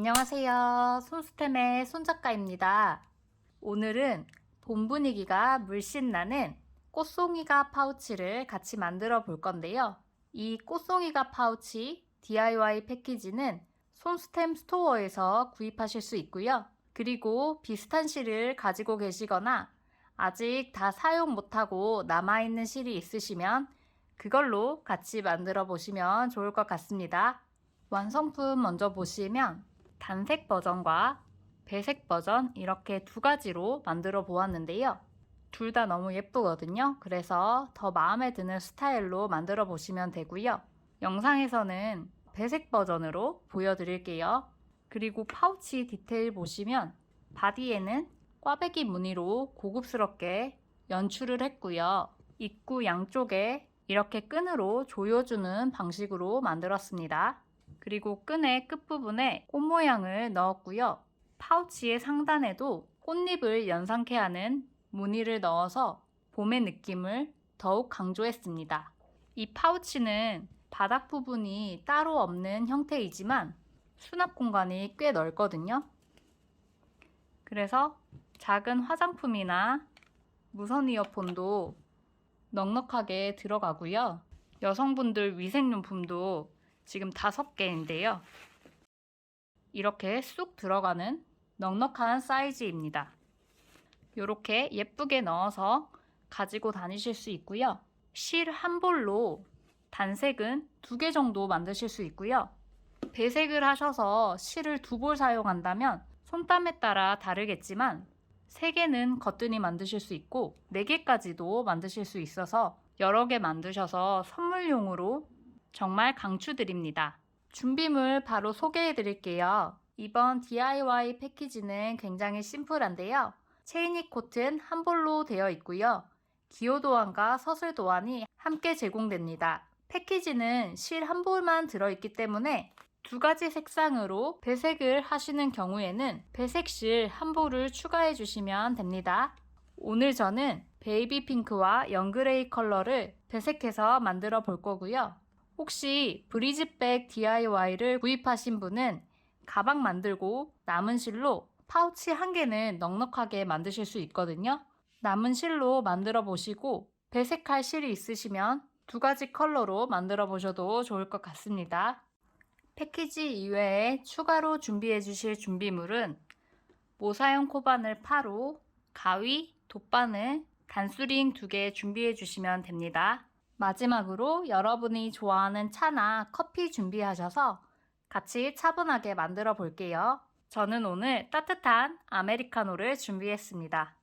안녕하세요. 손수템의 손작가입니다. 오늘은 봄 분위기가 물씬 나는 꽃송이가 파우치를 같이 만들어 볼 건데요. 이 꽃송이가 파우치 DIY 패키지는 손수템 스토어에서 구입하실 수 있고요. 그리고 비슷한 실을 가지고 계시거나 아직 다 사용 못하고 남아있는 실이 있으시면 그걸로 같이 만들어 보시면 좋을 것 같습니다. 완성품 먼저 보시면 단색 버전과 배색 버전 이렇게 두 가지로 만들어 보았는데요. 둘 다 너무 예쁘거든요. 그래서 더 마음에 드는 스타일로 만들어 보시면 되고요. 영상에서는 배색 버전으로 보여드릴게요. 그리고 파우치 디테일 보시면 바디에는 꽈배기 무늬로 고급스럽게 연출을 했고요. 입구 양쪽에 이렇게 끈으로 조여주는 방식으로 만들었습니다. 그리고 끈의 끝부분에 꽃 모양을 넣었고요. 파우치의 상단에도 꽃잎을 연상케 하는 무늬를 넣어서 봄의 느낌을 더욱 강조했습니다. 이 파우치는 바닥 부분이 따로 없는 형태이지만 수납 공간이 꽤 넓거든요. 그래서 작은 화장품이나 무선 이어폰도 넉넉하게 들어가고요. 여성분들 위생용품도 지금 5개인데요. 이렇게 쑥 들어가는 넉넉한 사이즈입니다. 이렇게 예쁘게 넣어서 가지고 다니실 수 있고요. 실 한 볼로 단색은 2개 정도 만드실 수 있고요. 배색을 하셔서 실을 2볼 사용한다면 손땀에 따라 다르겠지만 3개는 거뜬히 만드실 수 있고 4개까지도 만드실 수 있어서 여러 개 만드셔서 선물용으로 정말 강추드립니다. 준비물 바로 소개해 드릴게요. 이번 DIY 패키지는 굉장히 심플한데요. 체이니 코튼 한 볼로 되어 있고요. 기호 도안과 서술 도안이 함께 제공됩니다. 패키지는 실 한 볼만 들어있기 때문에 2가지 색상으로 배색을 하시는 경우에는 배색 실 한 볼을 추가해 주시면 됩니다. 오늘 저는 베이비 핑크와 영그레이 컬러를 배색해서 만들어 볼 거고요. 혹시 브리즈백 DIY를 구입하신 분은 가방 만들고 남은 실로 파우치 1개는 넉넉하게 만드실 수 있거든요. 남은 실로 만들어 보시고 배색할 실이 있으시면 2가지 컬러로 만들어 보셔도 좋을 것 같습니다. 패키지 이외에 추가로 준비해 주실 준비물은 모사용 코바늘 8호, 가위, 돗바늘, 단수링 2개 준비해 주시면 됩니다. 마지막으로 여러분이 좋아하는 차나 커피 준비하셔서 같이 차분하게 만들어 볼게요. 저는 오늘 따뜻한 아메리카노를 준비했습니다.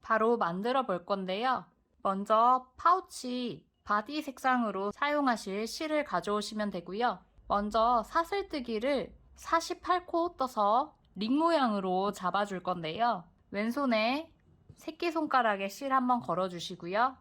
바로 만들어 볼 건데요. 먼저 파우치 바디 색상으로 사용하실 실을 가져오시면 되고요. 먼저 사슬뜨기를 48코 떠서 링 모양으로 잡아줄 건데요. 왼손에 새끼손가락에 실 한번 걸어주시고요.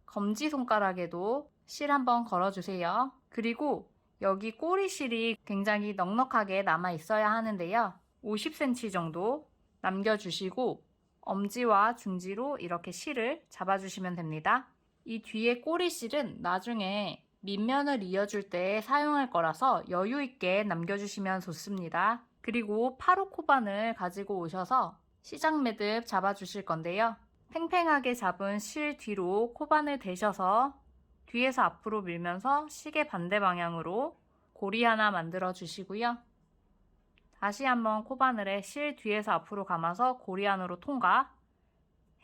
검지손가락에도 실 한번 걸어주세요. 그리고 여기 꼬리실이 굉장히 넉넉하게 남아 있어야 하는데요. 50cm 정도 남겨주시고 엄지와 중지로 이렇게 실을 잡아주시면 됩니다. 이 뒤에 꼬리실은 나중에 밑면을 이어줄 때 사용할 거라서 여유 있게 남겨주시면 좋습니다. 그리고 8호 코반을 가지고 오셔서 시작 매듭 잡아주실 건데요. 팽팽하게 잡은 실 뒤로 코반을 대셔서 뒤에서 앞으로 밀면서 시계 반대 방향으로 고리 하나 만들어 주시고요. 다시 한번 코바늘에 실 뒤에서 앞으로 감아서 고리 안으로 통과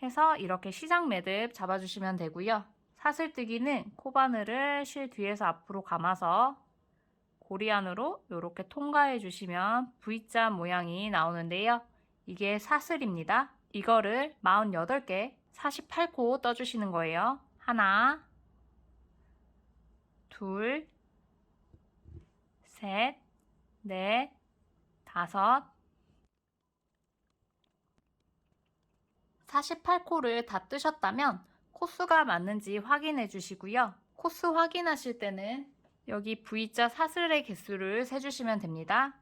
해서 이렇게 시작 매듭 잡아주시면 되고요. 사슬뜨기는 코바늘을 실 뒤에서 앞으로 감아서 고리 안으로 이렇게 통과해 주시면 V자 모양이 나오는데요. 이게 사슬입니다. 이거를 48개 48코 떠주시는 거예요. 하나, 둘, 셋, 넷, 5, 48코를 다 뜨셨다면 코수가 맞는지 확인해 주시고요. 코수 확인하실 때는 여기 V자 사슬의 개수를 세주시면 됩니다.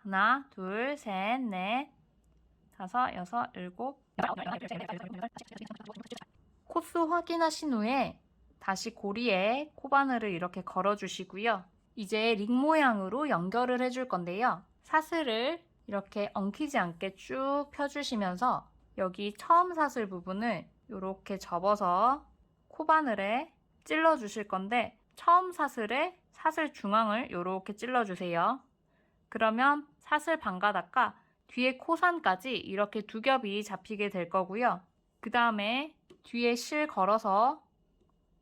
하나, 둘, 셋, 넷, 5, 6, 7, 코수 확인하신 후에 다시 고리에 코바늘을 이렇게 걸어 주시고요. 이제 링 모양으로 연결을 해줄 건데요. 사슬을 이렇게 엉키지 않게 쭉 펴주시면서 여기 처음 사슬 부분을 이렇게 접어서 코바늘에 찔러 주실 건데 처음 사슬에 사슬 중앙을 이렇게 찔러 주세요. 그러면 사슬 반가닥과 뒤에 코산까지 이렇게 두 겹이 잡히게 될 거고요. 그 다음에 뒤에 실 걸어서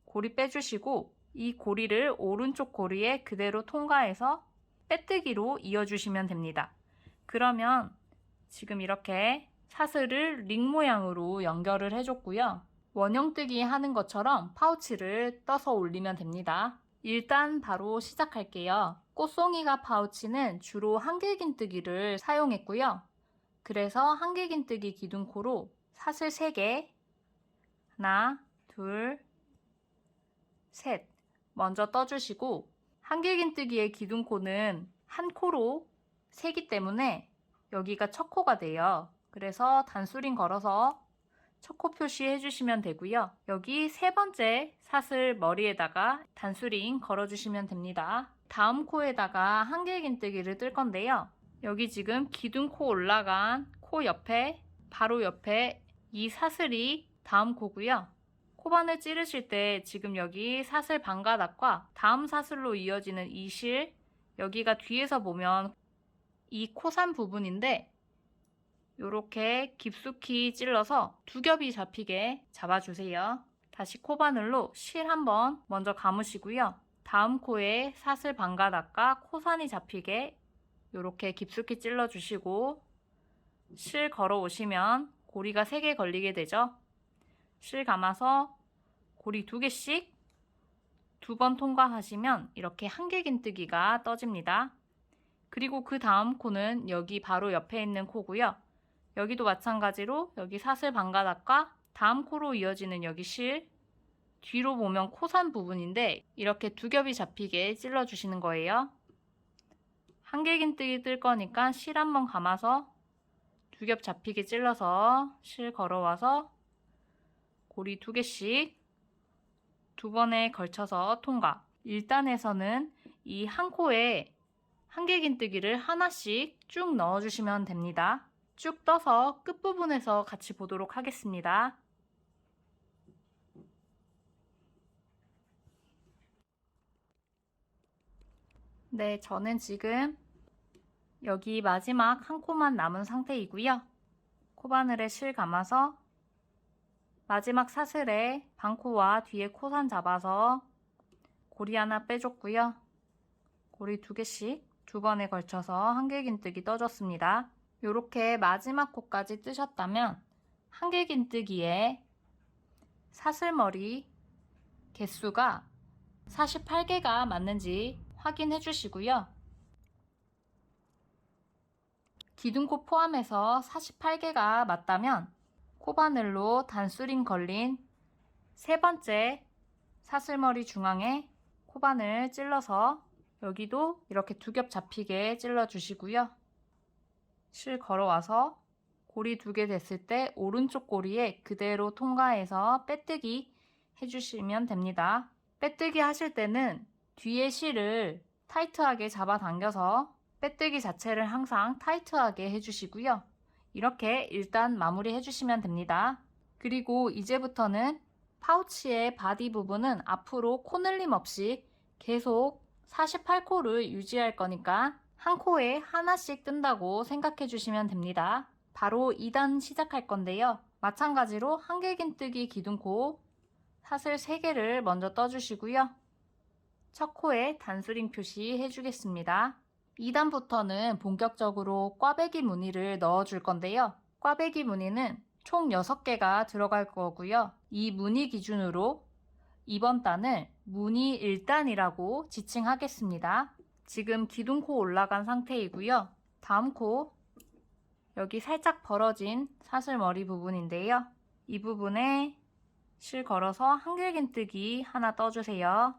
고리 빼주시고 이 고리를 오른쪽 고리에 그대로 통과해서 빼뜨기로 이어주시면 됩니다. 그러면 지금 이렇게 사슬을 링 모양으로 연결을 해줬고요. 원형뜨기 하는 것처럼 파우치를 떠서 올리면 됩니다. 일단 바로 시작할게요. 꽃송이가 파우치는 주로 한길긴뜨기를 사용했고요. 그래서 한길긴뜨기 기둥코로 사슬 3개, 하나, 둘, 셋 먼저 떠주시고 한길긴뜨기의 기둥코는 한 코로 세기 때문에 여기가 첫 코가 돼요. 그래서 단수링 걸어서 첫 코 표시해 주시면 되고요. 여기 세 번째 사슬 머리에다가 단수링 걸어주시면 됩니다. 다음 코에다가 한길긴뜨기를 뜰 건데요. 여기 지금 기둥코 올라간 코 옆에 바로 옆에 이 사슬이 다음 코고요. 코바늘 찌르실 때 지금 여기 사슬 반가닥과 다음 사슬로 이어지는 이 실 여기가 뒤에서 보면 이 코산 부분인데 이렇게 깊숙이 찔러서 두 겹이 잡히게 잡아주세요. 다시 코바늘로 실 한번 먼저 감으시고요. 다음 코에 사슬 반가닥과 코산이 잡히게 이렇게 깊숙이 찔러주시고 실 걸어 오시면 고리가 3개 걸리게 되죠. 실 감아서 고리 2개씩 2번 통과하시면 이렇게 한길긴뜨기가 떠집니다. 그리고 그 다음 코는 여기 바로 옆에 있는 코고요. 여기도 마찬가지로 여기 사슬 반가닥과 다음 코로 이어지는 여기 실 뒤로 보면 코산 부분인데 이렇게 두 겹이 잡히게 찔러 주시는 거예요. 한길긴뜨기 뜰 거니까 실 한번 감아서 두 겹 잡히게 찔러서 실 걸어와서 고리 2개씩 2번에 걸쳐서 통과. 1단에서는 이 한 코에 한길긴뜨기를 하나씩 쭉 넣어주시면 됩니다. 쭉 떠서 끝부분에서 같이 보도록 하겠습니다. 네, 저는 지금 여기 마지막 한 코만 남은 상태이고요. 코바늘에 실 감아서 마지막 사슬에 반코와 뒤에 코산 잡아서 고리 하나 빼줬고요. 고리 2개씩 2번에 걸쳐서 한길긴뜨기 떠줬습니다. 이렇게 마지막 코까지 뜨셨다면 한길긴뜨기에 사슬머리 개수가 48개가 맞는지 확인해 주시고요. 기둥코 포함해서 48개가 맞다면 코바늘로 단수링 걸린 세 번째 사슬머리 중앙에 코바늘 찔러서 여기도 이렇게 두 겹 잡히게 찔러 주시고요. 실 걸어와서 고리 2개 됐을 때 오른쪽 고리에 그대로 통과해서 빼뜨기 해주시면 됩니다. 빼뜨기 하실 때는 뒤에 실을 타이트하게 잡아당겨서 빼뜨기 자체를 항상 타이트하게 해주시고요. 이렇게 일단 마무리 해주시면 됩니다. 그리고 이제부터는 파우치의 바디 부분은 앞으로 코늘림 없이 계속 48코를 유지할 거니까 한 코에 하나씩 뜬다고 생각해 주시면 됩니다. 바로 2단 시작할 건데요. 마찬가지로 한길긴뜨기 기둥코 사슬 3개를 먼저 떠주시고요. 첫 코에 단수링 표시해 주겠습니다. 2단부터는 본격적으로 꽈배기 무늬를 넣어줄 건데요. 꽈배기 무늬는 총 6개가 들어갈 거고요. 이 무늬 기준으로 이번 단을 무늬 1단이라고 지칭하겠습니다. 지금 기둥코 올라간 상태이고요. 다음 코 여기 살짝 벌어진 사슬머리 부분인데요. 이 부분에 실 걸어서 한길긴뜨기 하나 떠주세요.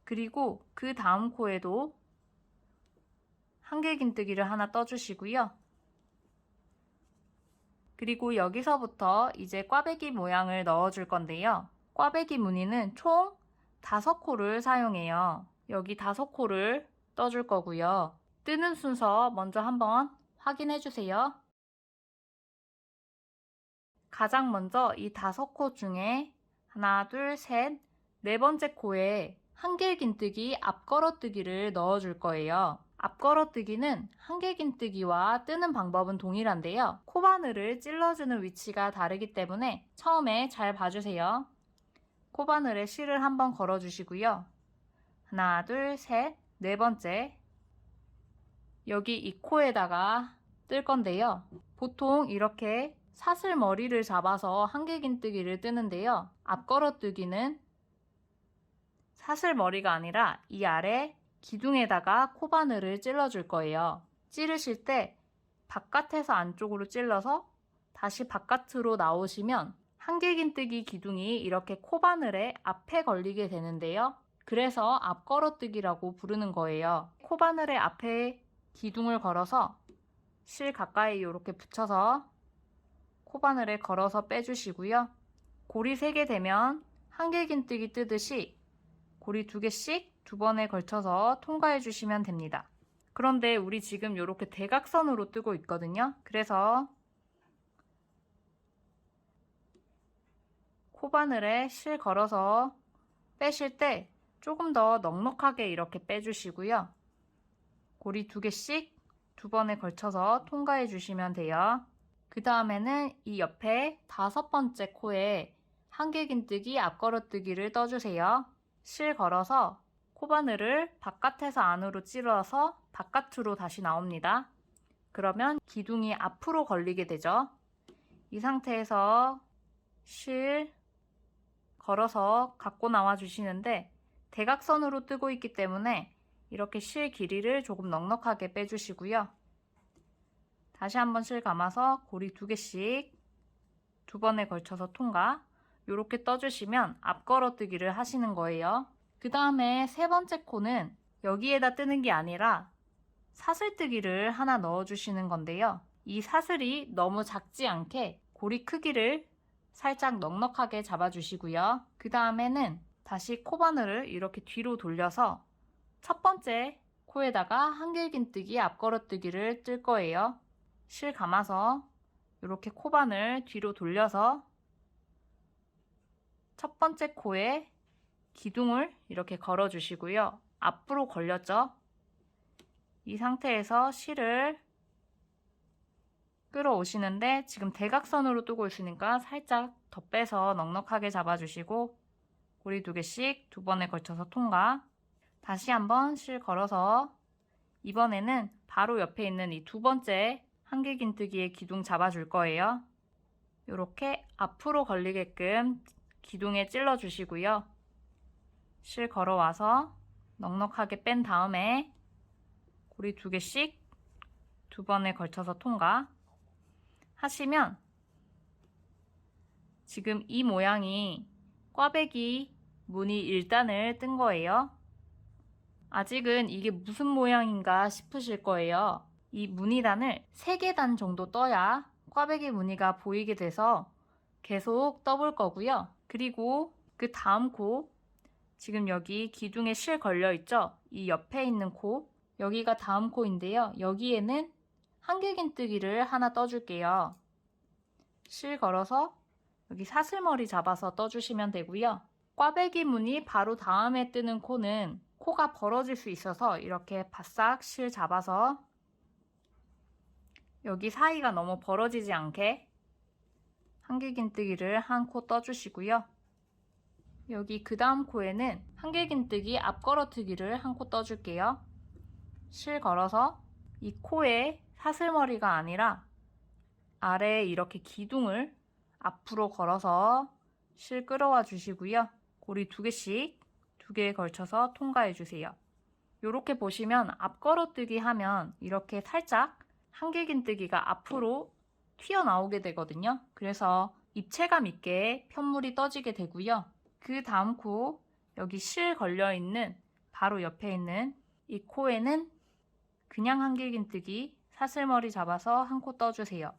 그리고 그 다음 코에도 한길긴뜨기를 하나 떠주시고요. 그리고 여기서부터 이제 꽈배기 모양을 넣어줄 건데요. 꽈배기 무늬는 총 5코를 사용해요. 여기 5코를 떠줄 거고요. 뜨는 순서 먼저 한번 확인해 주세요. 가장 먼저 이 5코 중에 하나, 둘, 셋, 네 번째 코에 한길긴뜨기 앞걸어뜨기를 넣어줄 거예요. 앞걸어뜨기는 한길긴뜨기와 뜨는 방법은 동일한데요. 코바늘을 찔러주는 위치가 다르기 때문에 처음에 잘 봐주세요. 코바늘에 실을 한번 걸어주시고요. 하나, 둘, 셋, 네 번째. 여기 이 코에다가 뜰 건데요. 보통 이렇게 사슬머리를 잡아서 한길긴뜨기를 뜨는데요. 앞걸어뜨기는 사슬머리가 아니라 이 아래 기둥에다가 코바늘을 찔러줄 거예요. 찌르실 때 바깥에서 안쪽으로 찔러서 다시 바깥으로 나오시면 한길긴뜨기 기둥이 이렇게 코바늘에 앞에 걸리게 되는데요. 그래서 앞걸어뜨기라고 부르는 거예요. 코바늘의 앞에 기둥을 걸어서 실 가까이 이렇게 붙여서 코바늘에 걸어서 빼주시고요. 고리 3개 되면 한길긴뜨기 뜨듯이 고리 2개씩 2번에 걸쳐서 통과해 주시면 됩니다. 그런데 우리 지금 이렇게 대각선으로 뜨고 있거든요. 그래서 코바늘에 실 걸어서 빼실 때 조금 더 넉넉하게 이렇게 빼주시고요. 고리 2개씩 2번에 걸쳐서 통과해 주시면 돼요. 그 다음에는 이 옆에 5번째 코에 한길긴뜨기 앞걸어뜨기를 떠주세요. 실 걸어서 코바늘을 바깥에서 안으로 찔러서 바깥으로 다시 나옵니다. 그러면 기둥이 앞으로 걸리게 되죠. 이 상태에서 실 걸어서 갖고 나와 주시는데 대각선으로 뜨고 있기 때문에 이렇게 실 길이를 조금 넉넉하게 빼주시고요. 다시 한번 실 감아서 고리 2개씩 2번에 걸쳐서 통과. 이렇게 떠주시면 앞걸어뜨기를 하시는 거예요. 그 다음에 3번째 코는 여기에다 뜨는 게 아니라 사슬뜨기를 하나 넣어주시는 건데요. 이 사슬이 너무 작지 않게 고리 크기를 살짝 넉넉하게 잡아주시고요. 그 다음에는 다시 코바늘을 이렇게 뒤로 돌려서 첫 번째 코에다가 한길긴뜨기 앞걸어뜨기를 뜰 거예요. 실 감아서 이렇게 코바늘 뒤로 돌려서 첫 번째 코에 기둥을 이렇게 걸어 주시고요. 앞으로 걸렸죠? 이 상태에서 실을 끌어오시는데 지금 대각선으로 뜨고 있으니까 살짝 더 빼서 넉넉하게 잡아주시고 고리 2개씩 2번에 걸쳐서 통과. 다시 한번 실 걸어서 이번에는 바로 옆에 있는 이 2번째 한길긴뜨기의 기둥 잡아줄 거예요. 이렇게 앞으로 걸리게끔 기둥에 찔러 주시고요. 실 걸어와서 넉넉하게 뺀 다음에 고리 2개씩 2번에 걸쳐서 통과 하시면 지금 이 모양이 꽈배기 무늬 1단을 뜬 거예요. 아직은 이게 무슨 모양인가 싶으실 거예요. 이 무늬단을 3개 단 정도 떠야 꽈배기 무늬가 보이게 돼서 계속 떠볼 거고요. 그리고 그 다음 코, 지금 여기 기둥에 실 걸려 있죠? 이 옆에 있는 코, 여기가 다음 코인데요. 여기에는 한길긴뜨기를 하나 떠줄게요. 실 걸어서 여기 사슬머리 잡아서 떠주시면 되고요. 꽈배기 무늬 바로 다음에 뜨는 코는 코가 벌어질 수 있어서 이렇게 바싹 실 잡아서 여기 사이가 너무 벌어지지 않게 한길긴뜨기를 한 코 떠주시고요. 여기 그 다음 코에는 한길긴뜨기 앞걸어뜨기를 한 코 떠줄게요. 실 걸어서 이 코에 사슬머리가 아니라 아래에 이렇게 기둥을 앞으로 걸어서 실 끌어와 주시고요. 고리 2개씩 2개에 걸쳐서 통과해 주세요. 이렇게 보시면 앞걸어뜨기 하면 이렇게 살짝 한길긴뜨기가 앞으로 튀어나오게 되거든요. 그래서 입체감 있게 편물이 떠지게 되고요. 그 다음 코, 여기 실 걸려있는 바로 옆에 있는 이 코에는 그냥 한길긴뜨기 사슬머리 잡아서 한 코 떠주세요.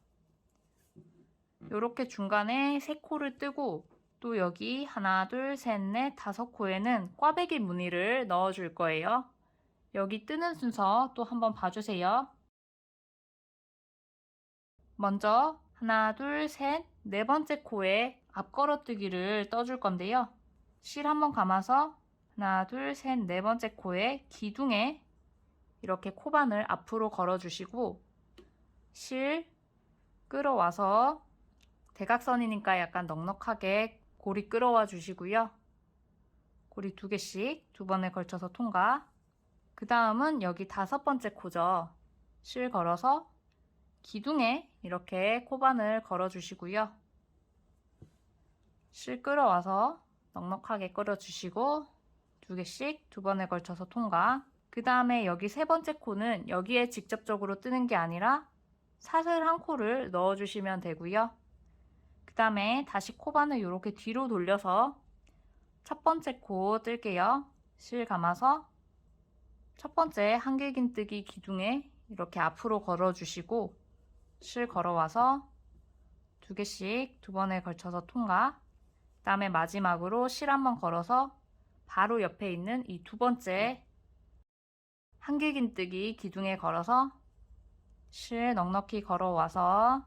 이렇게 중간에 3코를 뜨고 또 여기 하나, 둘, 셋, 넷, 다섯 코에는 꽈배기 무늬를 넣어줄 거예요. 여기 뜨는 순서 또 한번 봐주세요. 먼저 하나, 둘, 셋, 네 번째 코에 앞걸어뜨기를 떠줄 건데요. 실 한번 감아서 하나, 둘, 셋, 네 번째 코에 기둥에 이렇게 코바늘 앞으로 걸어주시고 실 끌어와서 대각선이니까 약간 넉넉하게 고리 끌어와 주시고요. 고리 2개씩 2번에 걸쳐서 통과. 그 다음은 여기 다섯 번째 코죠. 실 걸어서 기둥에 이렇게 코바늘 걸어 주시고요. 실 끌어와서 넉넉하게 끌어 주시고 2개씩 2번에 걸쳐서 통과. 그 다음에 여기 세 번째 코는 여기에 직접적으로 뜨는 게 아니라 사슬 한 코를 넣어 주시면 되고요. 그 다음에 다시 코바늘 이렇게 뒤로 돌려서 첫 번째 코 뜰게요. 실 감아서 첫 번째 한길긴뜨기 기둥에 이렇게 앞으로 걸어 주시고 실 걸어와서 2개씩 2번에 걸쳐서 통과. 그 다음에 마지막으로 실 한번 걸어서 바로 옆에 있는 이 두 번째 한길긴뜨기 기둥에 걸어서 실 넉넉히 걸어와서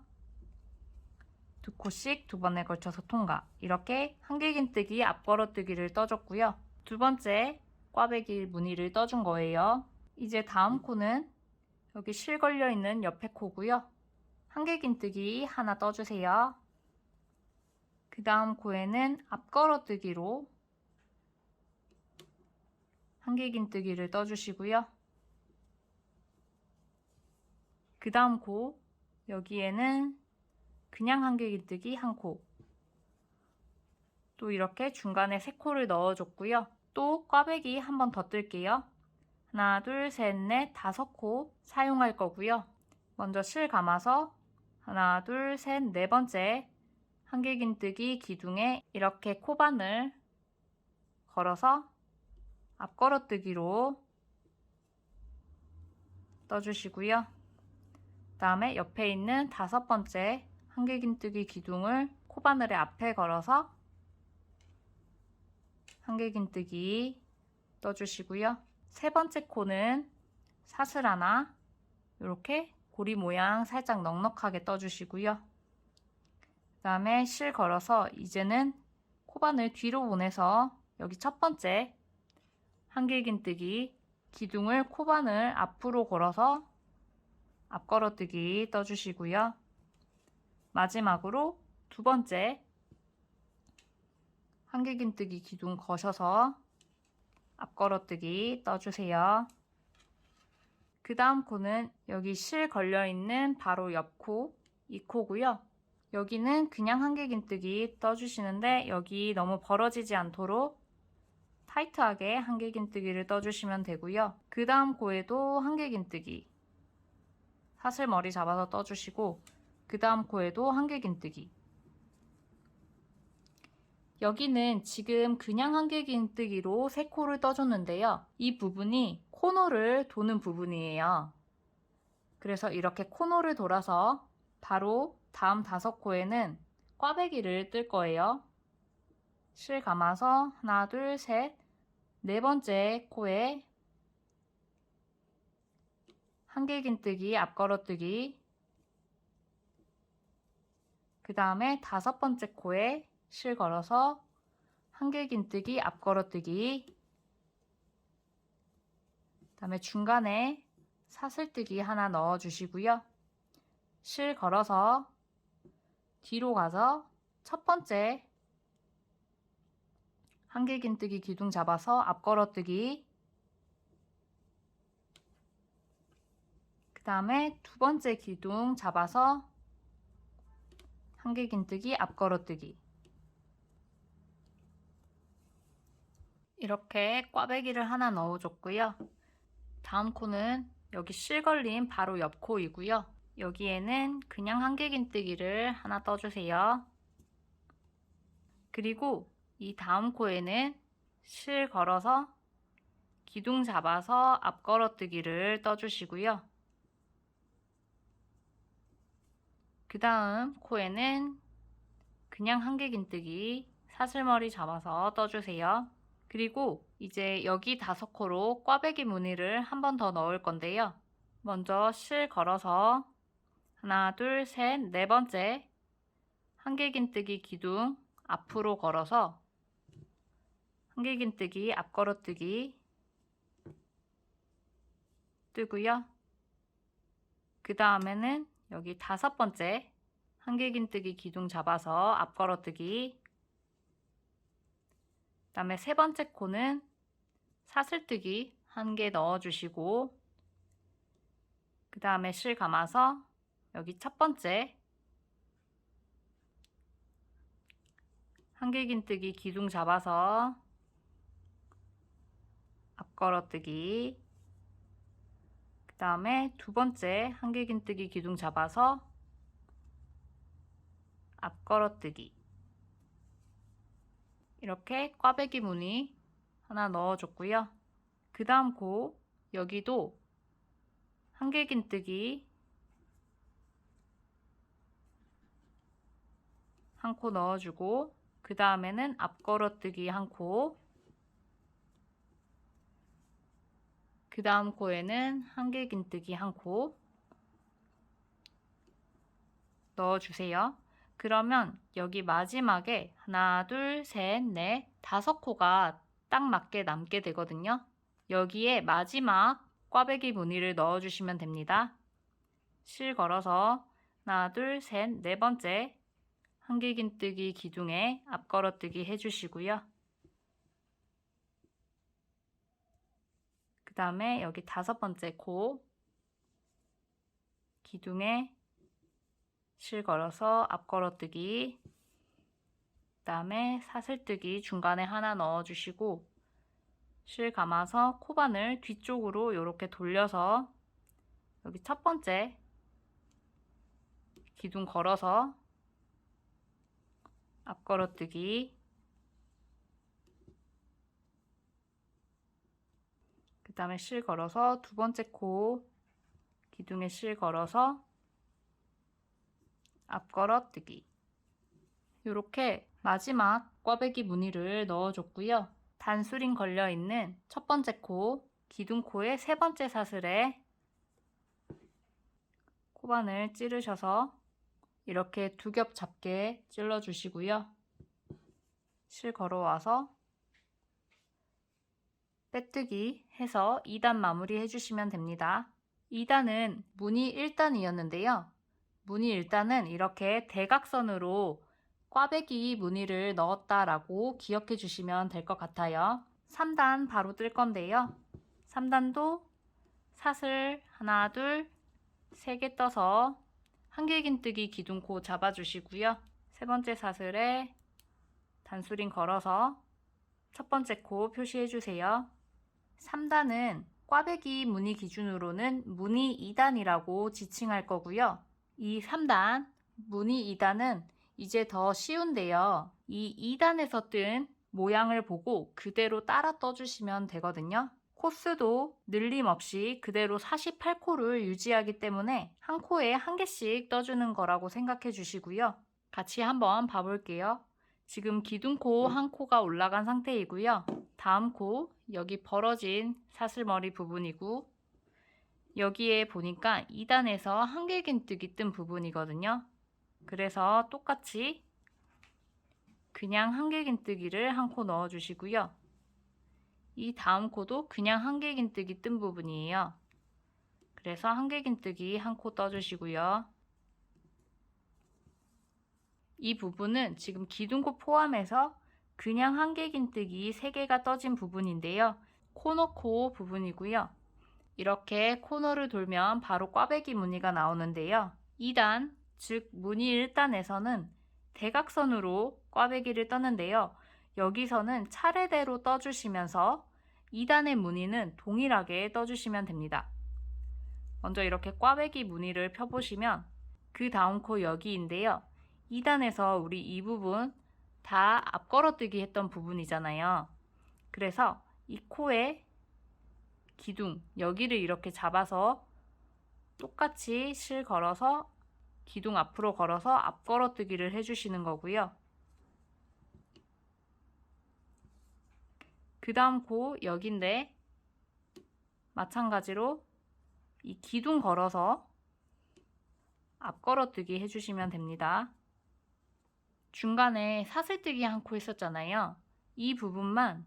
2코씩 2번에 걸쳐서 통과. 이렇게 한길긴뜨기 앞걸어뜨기를 떠줬고요. 두 번째 꽈배기 무늬를 떠준 거예요. 이제 다음 코는 여기 실 걸려있는 옆에 코고요. 한길긴뜨기 하나 떠주세요. 그 다음 코에는 앞걸어뜨기로 한길긴뜨기를 떠주시고요. 그 다음 코 여기에는 그냥 한길긴뜨기 한 코, 또 이렇게 중간에 3코를 넣어줬고요. 또 꽈배기 한 번 더 뜰게요. 하나, 둘, 셋, 넷, 5코 사용할 거고요. 먼저 실 감아서 하나, 둘, 셋, 네 번째 한길긴뜨기 기둥에 이렇게 코바늘 걸어서 앞걸어뜨기로 떠주시고요. 그 다음에 옆에 있는 5번째 한길긴뜨기 기둥을 코바늘의 앞에 걸어서 한길긴뜨기 떠주시고요. 세 번째 코는 사슬 하나 이렇게 고리 모양 살짝 넉넉하게 떠주시고요. 그 다음에 실 걸어서 이제는 코바늘 뒤로 보내서 여기 첫 번째 한길긴뜨기 기둥을 코바늘 앞으로 걸어서 앞걸어뜨기 떠주시고요. 마지막으로 두 번째 한길긴뜨기 기둥 거셔서 앞걸어뜨기 떠주세요. 그 다음 코는 여기 실 걸려있는 바로 옆 코, 이 코고요. 여기는 그냥 한길긴뜨기 떠주시는데 여기 너무 벌어지지 않도록 타이트하게 한길긴뜨기를 떠주시면 되고요. 그 다음 코에도 한길긴뜨기 사슬 머리 잡아서 떠주시고 그 다음 코에도 한길긴뜨기. 여기는 지금 그냥 한길긴뜨기로 3코를 떠줬는데요. 이 부분이 코너를 도는 부분이에요. 그래서 이렇게 코너를 돌아서 바로 다음 5코에는 꽈배기를 뜰 거예요. 실 감아서 하나, 둘, 셋, 네 번째 코에 한길긴뜨기 앞걸어뜨기, 그 다음에 5번째 코에 실 걸어서 한길긴뜨기 앞걸어뜨기, 그 다음에 중간에 사슬뜨기 하나 넣어 주시고요. 실 걸어서 뒤로 가서 첫 번째 한길긴뜨기 기둥 잡아서 앞걸어뜨기, 그 다음에 두 번째 기둥 잡아서 한길긴뜨기 앞걸어뜨기. 이렇게 꽈배기를 하나 넣어줬고요. 다음 코는 여기 실 걸린 바로 옆 코이고요. 여기에는 그냥 한길긴뜨기를 하나 떠주세요. 그리고 이 다음 코에는 실 걸어서 기둥 잡아서 앞걸어뜨기를 떠주시고요. 그 다음 코에는 그냥 한길긴뜨기 사슬머리 잡아서 떠주세요. 그리고 이제 여기 5코로 꽈배기 무늬를 한 번 더 넣을 건데요. 먼저 실 걸어서 하나, 둘, 셋, 네 번째 한길긴뜨기 기둥 앞으로 걸어서 한길긴뜨기 앞걸어뜨기 뜨고요. 그 다음에는 여기 5번째 한길긴뜨기 기둥 잡아서 앞걸어뜨기, 그 다음에 3번째 코는 사슬뜨기 1개 넣어주시고, 그 다음에 실 감아서 여기 첫 번째 한길긴뜨기 기둥 잡아서 앞걸어뜨기, 그 다음에 2번째 한길긴뜨기 기둥 잡아서 앞걸어뜨기, 이렇게 꽈배기 무늬 하나 넣어줬고요. 그 다음 코 여기도 한길긴뜨기 한 코 넣어주고, 그 다음에는 앞걸어뜨기 한 코, 그 다음 코에는 한길긴뜨기 한 코 넣어주세요. 그러면 여기 마지막에 하나, 둘, 셋, 넷, 5코가 딱 맞게 남게 되거든요. 여기에 마지막 꽈배기 무늬를 넣어주시면 됩니다. 실 걸어서 하나, 둘, 셋, 네 번째 한길긴뜨기 기둥에 앞걸어뜨기 해주시고요. 그 다음에 여기 5번째 코 기둥에 실 걸어서 앞걸어뜨기, 그 다음에 사슬뜨기 중간에 하나 넣어주시고, 실 감아서 코바늘 뒤쪽으로 이렇게 돌려서 여기 첫 번째 기둥 걸어서 앞걸어뜨기, 그 다음에 실 걸어서 2번째 코 기둥에 실 걸어서 앞걸어뜨기, 이렇게 마지막 꽈배기 무늬를 넣어줬고요. 단수링 걸려있는 첫 번째 코 기둥코의 3번째 사슬에 코바늘 찌르셔서 이렇게 2겹 잡게 찔러 주시고요. 실 걸어와서 빼뜨기 해서 2단 마무리 해주시면 됩니다. 2단은 무늬 1단이었는데요. 무늬 1단은 이렇게 대각선으로 꽈배기 무늬를 넣었다라고 기억해 주시면 될 것 같아요. 3단 바로 뜰 건데요. 3단도 사슬 하나, 둘, 3개 떠서 한길긴뜨기 기둥코 잡아주시고요. 3번째 사슬에 단수링 걸어서 첫 번째 코 표시해 주세요. 3단은 꽈배기 무늬 기준으로는 무늬 2단이라고 지칭할 거고요. 이 3단, 무늬 2단은 이제 더 쉬운데요. 이 2단에서 뜬 모양을 보고 그대로 따라 떠주시면 되거든요. 코스도 늘림 없이 그대로 48코를 유지하기 때문에 한 코에 한 개씩 떠주는 거라고 생각해 주시고요. 같이 한번 봐볼게요. 지금 기둥코 한 코가 올라간 상태이고요. 다음 코 여기 벌어진 사슬머리 부분이고, 여기에 보니까 2단에서 한길긴뜨기 뜬 부분이거든요. 그래서 똑같이 그냥 한길긴뜨기를 한 코 넣어주시고요. 이 다음 코도 그냥 한길긴뜨기 뜬 부분이에요. 그래서 한길긴뜨기 한 코 떠주시고요. 이 부분은 지금 기둥코 포함해서 그냥 한길긴뜨기 3개가 떠진 부분인데요. 코너코 부분이고요. 이렇게 코너를 돌면 바로 꽈배기 무늬가 나오는데요. 2단, 즉 무늬 1단에서는 대각선으로 꽈배기를 떴는데요. 여기서는 차례대로 떠주시면서 2단의 무늬는 동일하게 떠주시면 됩니다. 먼저 이렇게 꽈배기 무늬를 펴보시면 그 다음 코 여기인데요. 2단에서 우리 이 부분 다 앞걸어뜨기 했던 부분이잖아요. 그래서 이 코에 기둥 여기를 이렇게 잡아서 똑같이 실 걸어서 기둥 앞으로 걸어서 앞걸어뜨기를 해주시는 거고요. 그 다음 코 여기인데 마찬가지로 이 기둥 걸어서 앞걸어뜨기 해주시면 됩니다. 중간에 사슬뜨기 한 코 있었잖아요. 이 부분만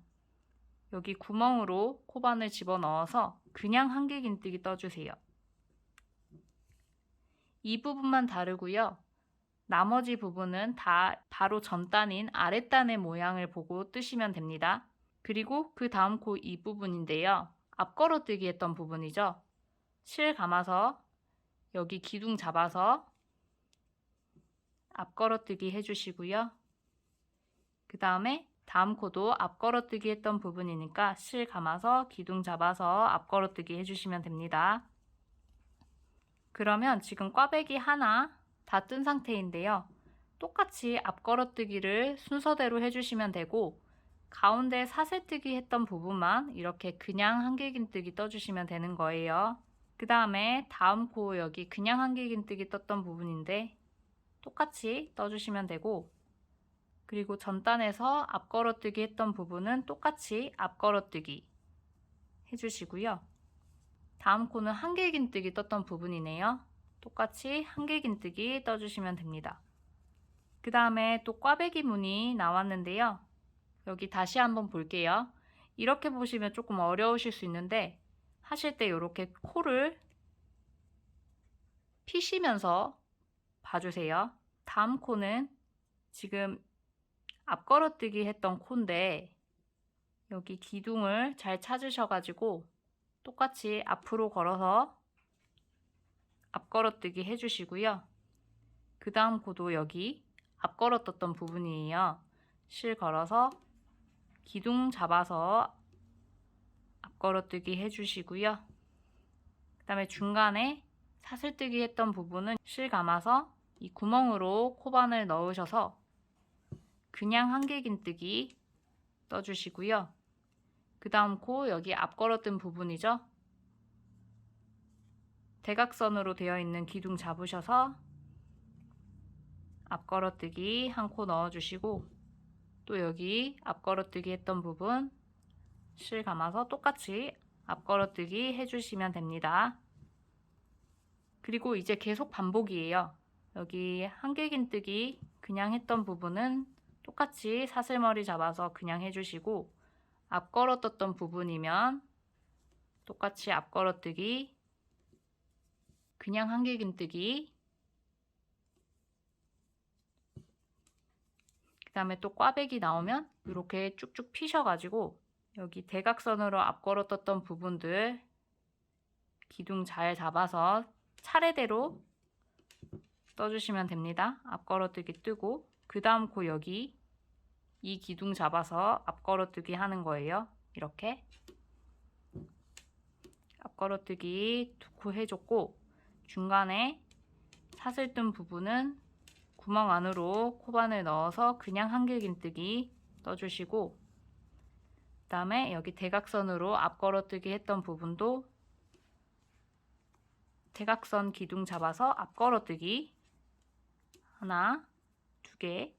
여기 구멍으로 코바늘 집어넣어서 그냥 한길긴뜨기 떠주세요. 이 부분만 다르고요. 나머지 부분은 다 바로 전단인 아랫단의 모양을 보고 뜨시면 됩니다. 그리고 그 다음 코 이 부분인데요. 앞걸어뜨기 했던 부분이죠. 실 감아서 여기 기둥 잡아서 앞걸어뜨기 해주시고요. 그 다음에 다음 코도 앞걸어뜨기 했던 부분이니까 실 감아서 기둥 잡아서 앞걸어뜨기 해주시면 됩니다. 그러면 지금 꽈배기 하나 다 뜬 상태인데요. 똑같이 앞걸어뜨기를 순서대로 해주시면 되고 가운데 사슬뜨기 했던 부분만 이렇게 그냥 한길긴뜨기 떠주시면 되는 거예요. 그 다음에 다음 코 여기 그냥 한길긴뜨기 떴던 부분인데 똑같이 떠주시면 되고 그리고 전단에서 앞걸어뜨기 했던 부분은 똑같이 앞걸어뜨기 해주시고요. 다음 코는 한길긴뜨기 떴던 부분이네요. 똑같이 한길긴뜨기 떠주시면 됩니다. 그 다음에 또 꽈배기 무늬 나왔는데요. 여기 다시 한번 볼게요. 이렇게 보시면 조금 어려우실 수 있는데 하실 때 이렇게 코를 피시면서 봐주세요. 다음 코는 지금 앞걸어뜨기 했던 코인데 여기 기둥을 잘 찾으셔가지고 똑같이 앞으로 걸어서 앞걸어뜨기 해주시고요. 그 다음 코도 여기 앞걸어떴던 부분이에요. 실 걸어서 기둥 잡아서 앞걸어뜨기 해주시고요. 그 다음에 중간에 사슬뜨기 했던 부분은 실 감아서 이 구멍으로 코바늘 넣으셔서 그냥 한길긴뜨기 떠주시고요. 그 다음 코 여기 앞걸어뜬 부분이죠. 대각선으로 되어 있는 기둥 잡으셔서 앞걸어뜨기 한 코 넣어주시고 또 여기 앞걸어뜨기 했던 부분 실 감아서 똑같이 앞걸어뜨기 해주시면 됩니다. 그리고 이제 계속 반복이에요. 여기 한길긴뜨기 그냥 했던 부분은 똑같이 사슬머리 잡아서 그냥 해주시고 앞걸어떴던 부분이면 똑같이 앞걸어뜨기 그냥 한길긴뜨기 그 다음에 또 꽈배기 나오면 이렇게 쭉쭉 피셔가지고 여기 대각선으로 앞걸어떴던 부분들 기둥 잘 잡아서 차례대로 떠주시면 됩니다. 앞걸어뜨기 뜨고 그 다음 코 여기 이 기둥 잡아서 앞걸어뜨기 하는 거예요. 이렇게 앞걸어뜨기 두 코 해줬고 중간에 사슬 뜬 부분은 구멍 안으로 코바늘 넣어서 그냥 한길긴뜨기 떠주시고 그 다음에 여기 대각선으로 앞걸어뜨기 했던 부분도 대각선 기둥 잡아서 앞걸어뜨기 하나, 두 개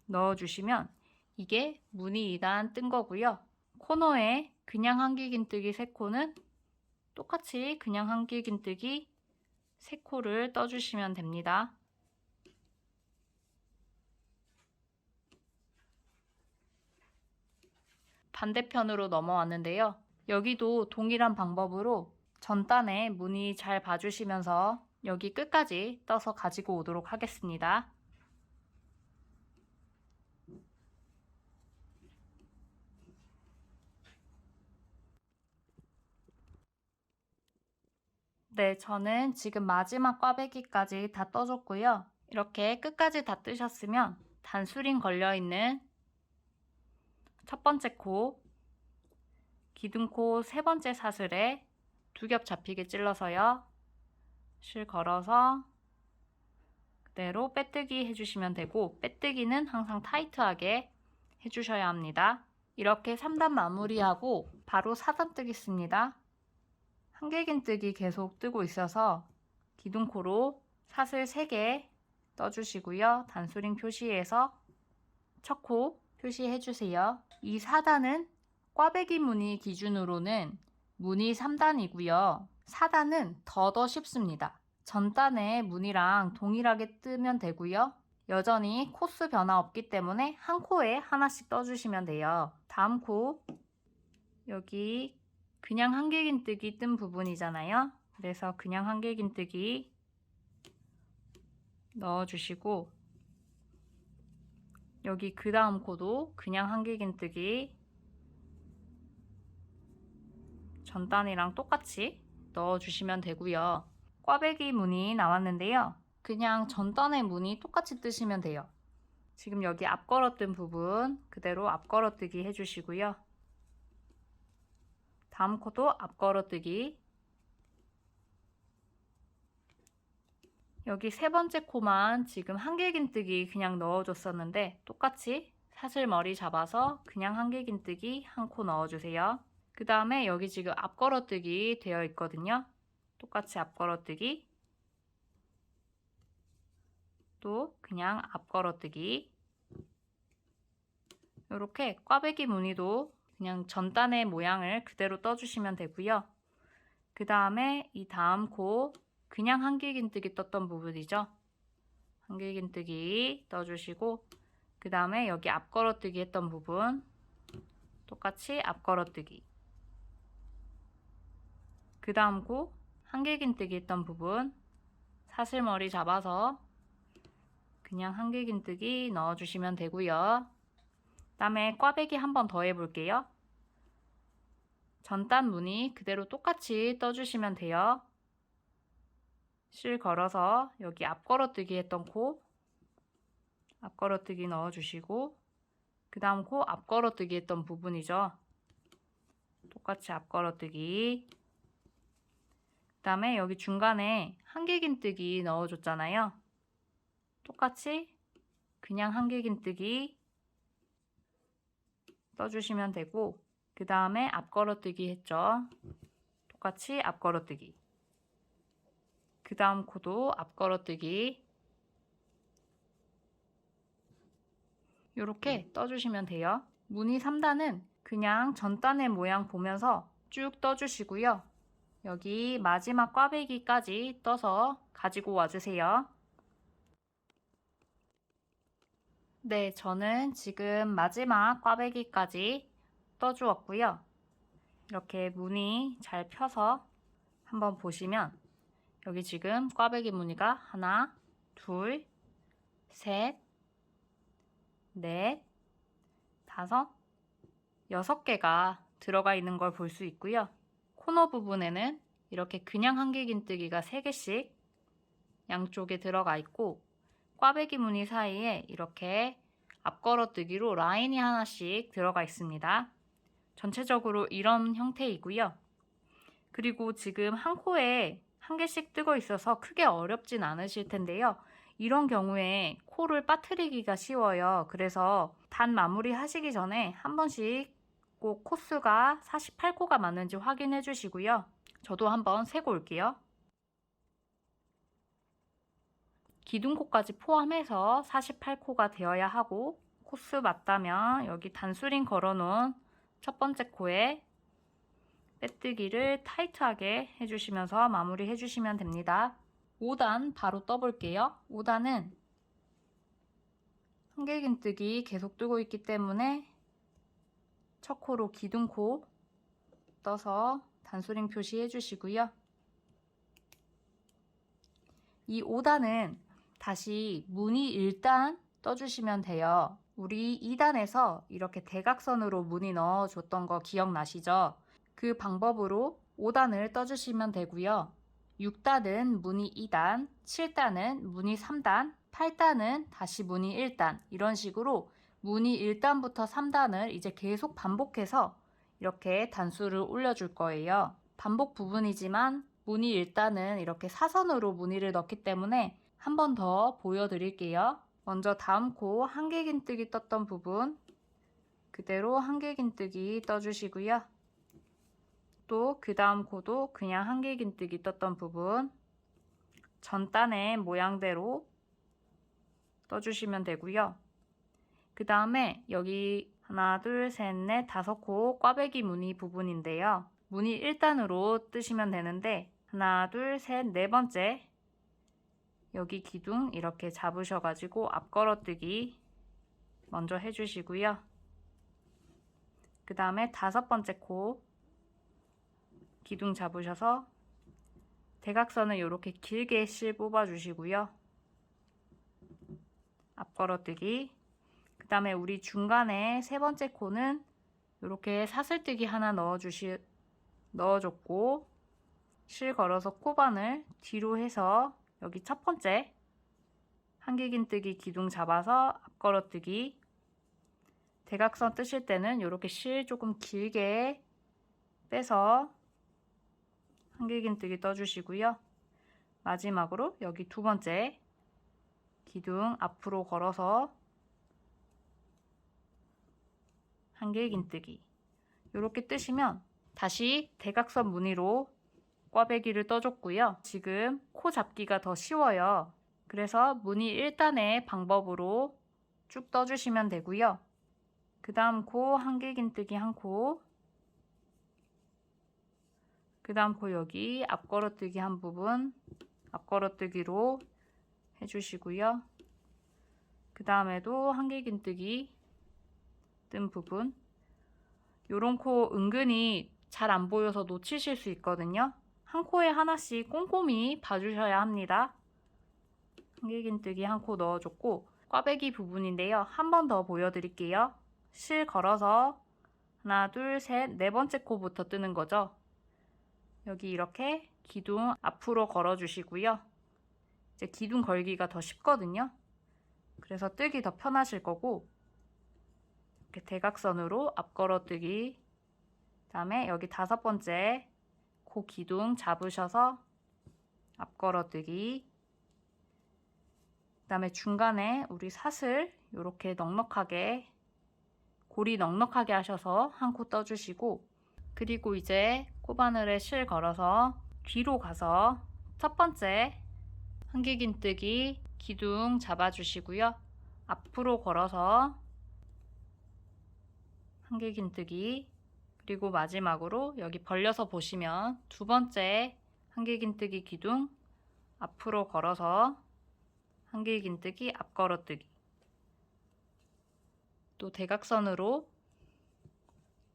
넣어주시면 이게 무늬 2단 뜬 거고요. 코너에 그냥 한길긴뜨기 3코는 똑같이 그냥 한길긴뜨기 3코를 떠주시면 됩니다. 반대편으로 넘어왔는데요. 여기도 동일한 방법으로 전단에 무늬 잘 봐주시면서 여기 끝까지 떠서 가지고 오도록 하겠습니다. 네, 저는 지금 마지막 꽈배기까지 다 떠줬고요. 이렇게 끝까지 다 뜨셨으면 단수링 걸려있는 첫 번째 코, 기둥코 세 번째 사슬에 두 겹 잡히게 찔러서요. 실 걸어서 그대로 빼뜨기 해주시면 되고 빼뜨기는 항상 타이트하게 해주셔야 합니다. 이렇게 3단 마무리하고 바로 4단 뜨겠습니다. 한길긴뜨기 계속 뜨고 있어서 기둥코로 사슬 3개 떠주시고요. 단수링 표시에서 첫 코 표시해주세요. 이 4단은 꽈배기 무늬 기준으로는 무늬 3단이고요. 4단은 더 쉽습니다. 전단의 무늬랑 동일하게 뜨면 되고요. 여전히 코스 변화 없기 때문에 한 코에 하나씩 떠주시면 돼요. 다음 코, 여기 그냥 한길긴뜨기 뜬 부분이잖아요. 그래서 그냥 한길긴뜨기 넣어주시고, 여기 그 다음 코도 그냥 한길긴뜨기 전단이랑 똑같이 넣어주시면 되고요. 꽈배기 무늬 나왔는데요. 그냥 전단의 무늬 똑같이 뜨시면 돼요. 지금 여기 앞걸어뜬 부분 그대로 앞걸어뜨기 해주시고요. 다음 코도 앞걸어뜨기. 여기 세 번째 코만 지금 한길긴뜨기 그냥 넣어줬었는데 똑같이 사슬머리 잡아서 그냥 한길긴뜨기 한 코 넣어주세요. 그 다음에 여기 지금 앞걸어뜨기 되어 있거든요. 똑같이 앞걸어뜨기, 또 그냥 앞걸어뜨기. 이렇게 꽈배기 무늬도 그냥 전단의 모양을 그대로 떠주시면 되고요. 그 다음에 이 다음 코 그냥 한길긴뜨기 떴던 부분이죠. 한길긴뜨기 떠주시고, 그 다음에 여기 앞걸어뜨기 했던 부분 똑같이 앞걸어뜨기. 그 다음 코 한길긴뜨기 했던 부분 사슬머리 잡아서 그냥 한길긴뜨기 넣어주시면 되고요. 그 다음에 꽈배기 한 번 더 해볼게요. 전단 무늬 그대로 똑같이 떠주시면 돼요. 실 걸어서 여기 앞걸어뜨기 했던 코 앞걸어뜨기 넣어주시고, 그 다음 코 앞걸어뜨기 했던 부분이죠. 똑같이 앞걸어뜨기. 그 다음에 여기 중간에 한길긴뜨기 넣어줬잖아요. 똑같이 그냥 한길긴뜨기 떠주시면 되고, 그 다음에 앞걸어뜨기 했죠. 똑같이 앞걸어뜨기. 그 다음 코도 앞걸어뜨기. 이렇게 떠주시면 돼요. 무늬 3단은 그냥 전단의 모양 보면서 쭉 떠주시고요. 여기 마지막 꽈배기까지 떠서 가지고 와주세요. 네, 저는 지금 마지막 꽈배기까지 떠주었고요. 이렇게 무늬 잘 펴서 한번 보시면 여기 지금 꽈배기 무늬가 하나, 둘, 셋, 넷, 다섯, 6개가 들어가 있는 걸 볼 수 있고요. 코너 부분에는 이렇게 그냥 한길긴뜨기가 3개씩 양쪽에 들어가 있고, 꽈배기 무늬 사이에 이렇게 앞걸어뜨기로 라인이 하나씩 들어가 있습니다. 전체적으로 이런 형태이고요. 그리고 지금 한 코에 한 개씩 뜨고 있어서 크게 어렵진 않으실 텐데요. 이런 경우에 코를 빠뜨리기가 쉬워요. 그래서 단 마무리 하시기 전에 한 번씩 꼭 코수가 48코가 맞는지 확인해 주시고요. 저도 한번 세고 올게요. 기둥코까지 포함해서 48코가 되어야 하고, 코수 맞다면 여기 단수링 걸어놓은 첫 번째 코에 빼뜨기를 타이트하게 해주시면서 마무리 해주시면 됩니다. 5단 바로 떠볼게요. 5단은 한길긴뜨기 계속 뜨고 있기 때문에 첫 코로 기둥코 떠서 단수링 표시해 주시고요. 이 5단은 다시 무늬 1단 떠주시면 돼요. 우리 2단에서 이렇게 대각선으로 무늬 넣어줬던 거 기억나시죠? 그 방법으로 5단을 떠주시면 되고요. 6단은 무늬 2단, 7단은 무늬 3단, 8단은 다시 무늬 1단, 이런 식으로 무늬 1단부터 3단을 이제 계속 반복해서 이렇게 단수를 올려줄 거예요. 반복 부분이지만 무늬 1단은 이렇게 사선으로 무늬를 넣기 때문에 한 번 더 보여드릴게요. 먼저 다음 코 한길긴뜨기 떴던 부분 그대로 한길긴뜨기 떠주시고요. 또 그 다음 코도 그냥 한길긴뜨기 떴던 부분 전단의 모양대로 떠주시면 되고요. 그 다음에 여기 하나, 둘, 셋, 넷, 다섯 코 꽈배기 무늬 부분인데요. 무늬 1단으로 뜨시면 되는데 하나, 둘, 셋, 네 번째 여기 기둥 이렇게 잡으셔가지고 앞걸어뜨기 먼저 해주시고요. 그 다음에 다섯 번째 코 기둥 잡으셔서 대각선을 이렇게 길게 실 뽑아주시고요. 앞걸어뜨기. 그 다음에 우리 중간에 세 번째 코는 이렇게 사슬뜨기 하나 넣어줬고 실 걸어서 코반을 뒤로 해서 여기 첫 번째 한길긴뜨기 기둥 잡아서 앞걸어뜨기. 대각선 뜨실 때는 이렇게 실 조금 길게 빼서 한길긴뜨기 떠주시고요. 마지막으로 여기 두 번째 기둥 앞으로 걸어서 한길긴뜨기 이렇게 뜨시면 다시 대각선 무늬로 꽈배기를 떠줬고요. 지금 코 잡기가 더 쉬워요. 그래서 무늬 1단의 방법으로 쭉 떠주시면 되고요. 그 다음 코 한길긴뜨기 한 코, 그 다음 코 여기 앞걸어뜨기 한 부분 앞걸어뜨기로 해주시고요. 그 다음에도 한길긴뜨기 뜬 부분, 요런 코 은근히 잘 안 보여서 놓치실 수 있거든요. 한 코에 하나씩 꼼꼼히 봐주셔야 합니다. 한길긴뜨기 한 코 넣어줬고 꽈배기 부분인데요. 한 번 더 보여드릴게요. 실 걸어서 하나, 둘, 셋, 네 번째 코부터 뜨는 거죠. 여기 이렇게 기둥 앞으로 걸어주시고요. 이제 기둥 걸기가 더 쉽거든요. 그래서 뜨기 더 편하실 거고 이렇게 대각선으로 앞걸어뜨기, 그 다음에 여기 다섯 번째 코 기둥 잡으셔서 앞걸어뜨기, 그 다음에 중간에 우리 사슬 이렇게 넉넉하게 골이 넉넉하게 하셔서 한 코 떠주시고, 그리고 이제 코바늘에 실 걸어서 뒤로 가서 첫 번째 한길긴뜨기 기둥 잡아주시고요. 앞으로 걸어서 한길긴뜨기, 그리고 마지막으로 여기 벌려서 보시면 두 번째 한길긴뜨기 기둥 앞으로 걸어서 한길긴뜨기 앞걸어뜨기, 또 대각선으로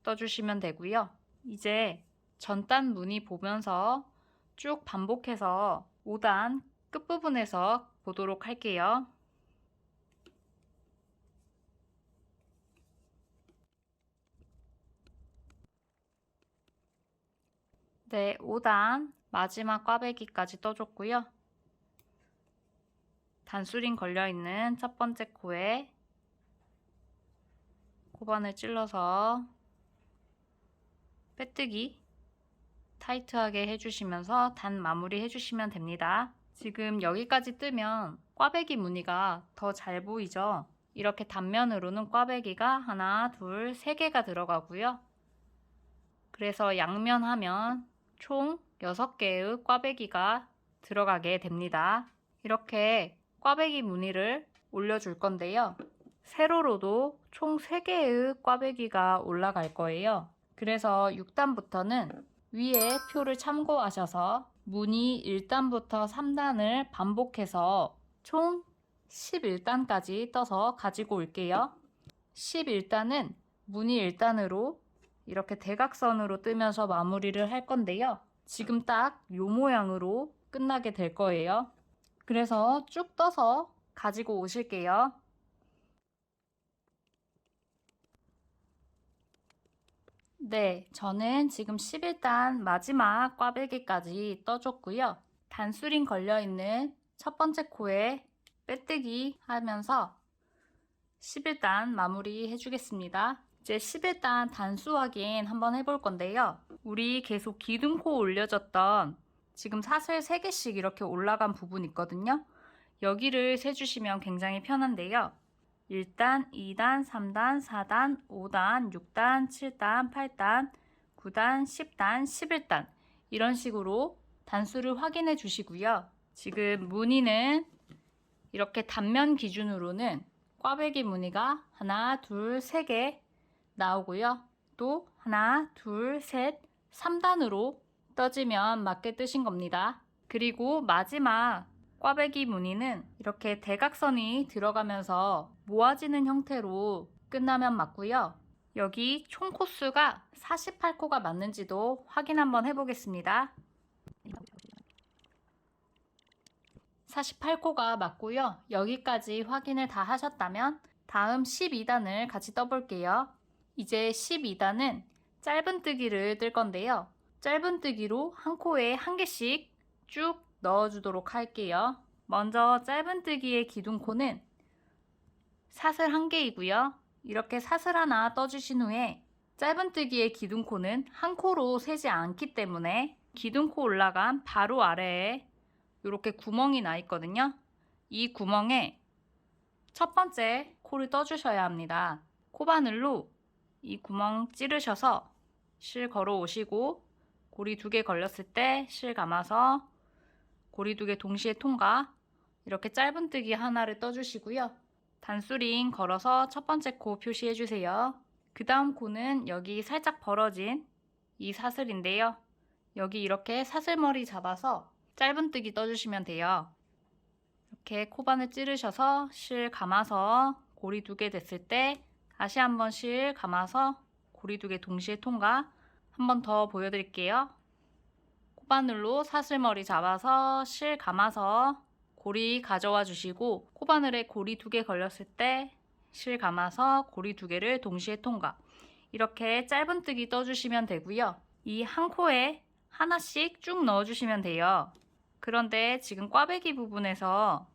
떠주시면 되고요. 이제 전단 무늬 보면서 쭉 반복해서 5단 끝부분에서 보도록 할게요. 네, 5단 마지막 꽈배기까지 떠줬고요. 단수링 걸려있는 첫 번째 코에 코반을 찔러서 빼뜨기 타이트하게 해주시면서 단 마무리 해주시면 됩니다. 지금 여기까지 뜨면 꽈배기 무늬가 더 잘 보이죠? 이렇게 단면으로는 꽈배기가 하나, 둘, 세 개가 들어가고요. 그래서 양면 하면 총 6개의 꽈배기가 들어가게 됩니다. 이렇게 꽈배기 무늬를 올려줄 건데요. 세로로도 총 3개의 꽈배기가 올라갈 거예요. 그래서 6단부터는 위에 표를 참고하셔서 무늬 1단부터 3단을 반복해서 총 11단까지 떠서 가지고 올게요. 11단은 무늬 1단으로 이렇게 대각선으로 뜨면서 마무리를 할 건데요. 지금 딱 이 모양으로 끝나게 될 거예요. 그래서 쭉 떠서 가지고 오실게요. 네, 저는 지금 11단 마지막 꽈배기까지 떠줬고요. 단수링 걸려있는 첫 번째 코에 빼뜨기 하면서 11단 마무리 해주겠습니다. 이제 11단 단수 확인 한번 해볼 건데요. 우리 계속 기둥코 올려줬던 지금 사슬 3개씩 이렇게 올라간 부분 있거든요. 여기를 세주시면 굉장히 편한데요. 1단, 2단, 3단, 4단, 5단, 6단, 7단, 8단, 9단, 10단, 11단 이런 식으로 단수를 확인해 주시고요. 지금 무늬는 이렇게 단면 기준으로는 꽈배기 무늬가 하나, 둘, 세 개 나오고요. 또 하나, 둘, 셋, 3단으로 떠지면 맞게 뜨신 겁니다. 그리고 마지막 꽈배기 무늬는 이렇게 대각선이 들어가면서 모아지는 형태로 끝나면 맞고요. 여기 총 코수가 48코가 맞는지도 확인 한번 해보겠습니다. 48코가 맞고요. 여기까지 확인을 다 하셨다면 다음 12단을 같이 떠볼게요. 이제 12단은 짧은뜨기를 뜰 건데요. 짧은뜨기로 한 코에 한 개씩 쭉 넣어주도록 할게요. 먼저 짧은뜨기의 기둥코는 사슬 1개이고요. 이렇게 사슬 하나 떠주신 후에 짧은뜨기의 기둥코는 한 코로 세지 않기 때문에 기둥코 올라간 바로 아래에 이렇게 구멍이 나 있거든요. 이 구멍에 첫 번째 코를 떠주셔야 합니다. 코바늘로 이 구멍 찌르셔서 실 걸어 오시고 고리 2개 걸렸을 때 실 감아서 고리 2개 동시에 통과. 이렇게 짧은뜨기 하나를 떠주시고요. 단수링 걸어서 첫 번째 코 표시해 주세요. 그 다음 코는 여기 살짝 벌어진 이 사슬인데요. 여기 이렇게 사슬머리 잡아서 짧은뜨기 떠주시면 돼요. 이렇게 코바늘 찌르셔서 실 감아서 고리 2개 됐을 때 다시 한번 실 감아서 고리 2개 동시에 통과. 한 번 더 보여드릴게요. 코바늘로 사슬머리 잡아서 실 감아서 고리 가져와 주시고 코바늘에 고리 2개 걸렸을 때 실 감아서 고리 2개를 동시에 통과. 이렇게 짧은뜨기 떠주시면 되고요. 이 한 코에 하나씩 쭉 넣어주시면 돼요. 그런데 지금 꽈배기 부분에서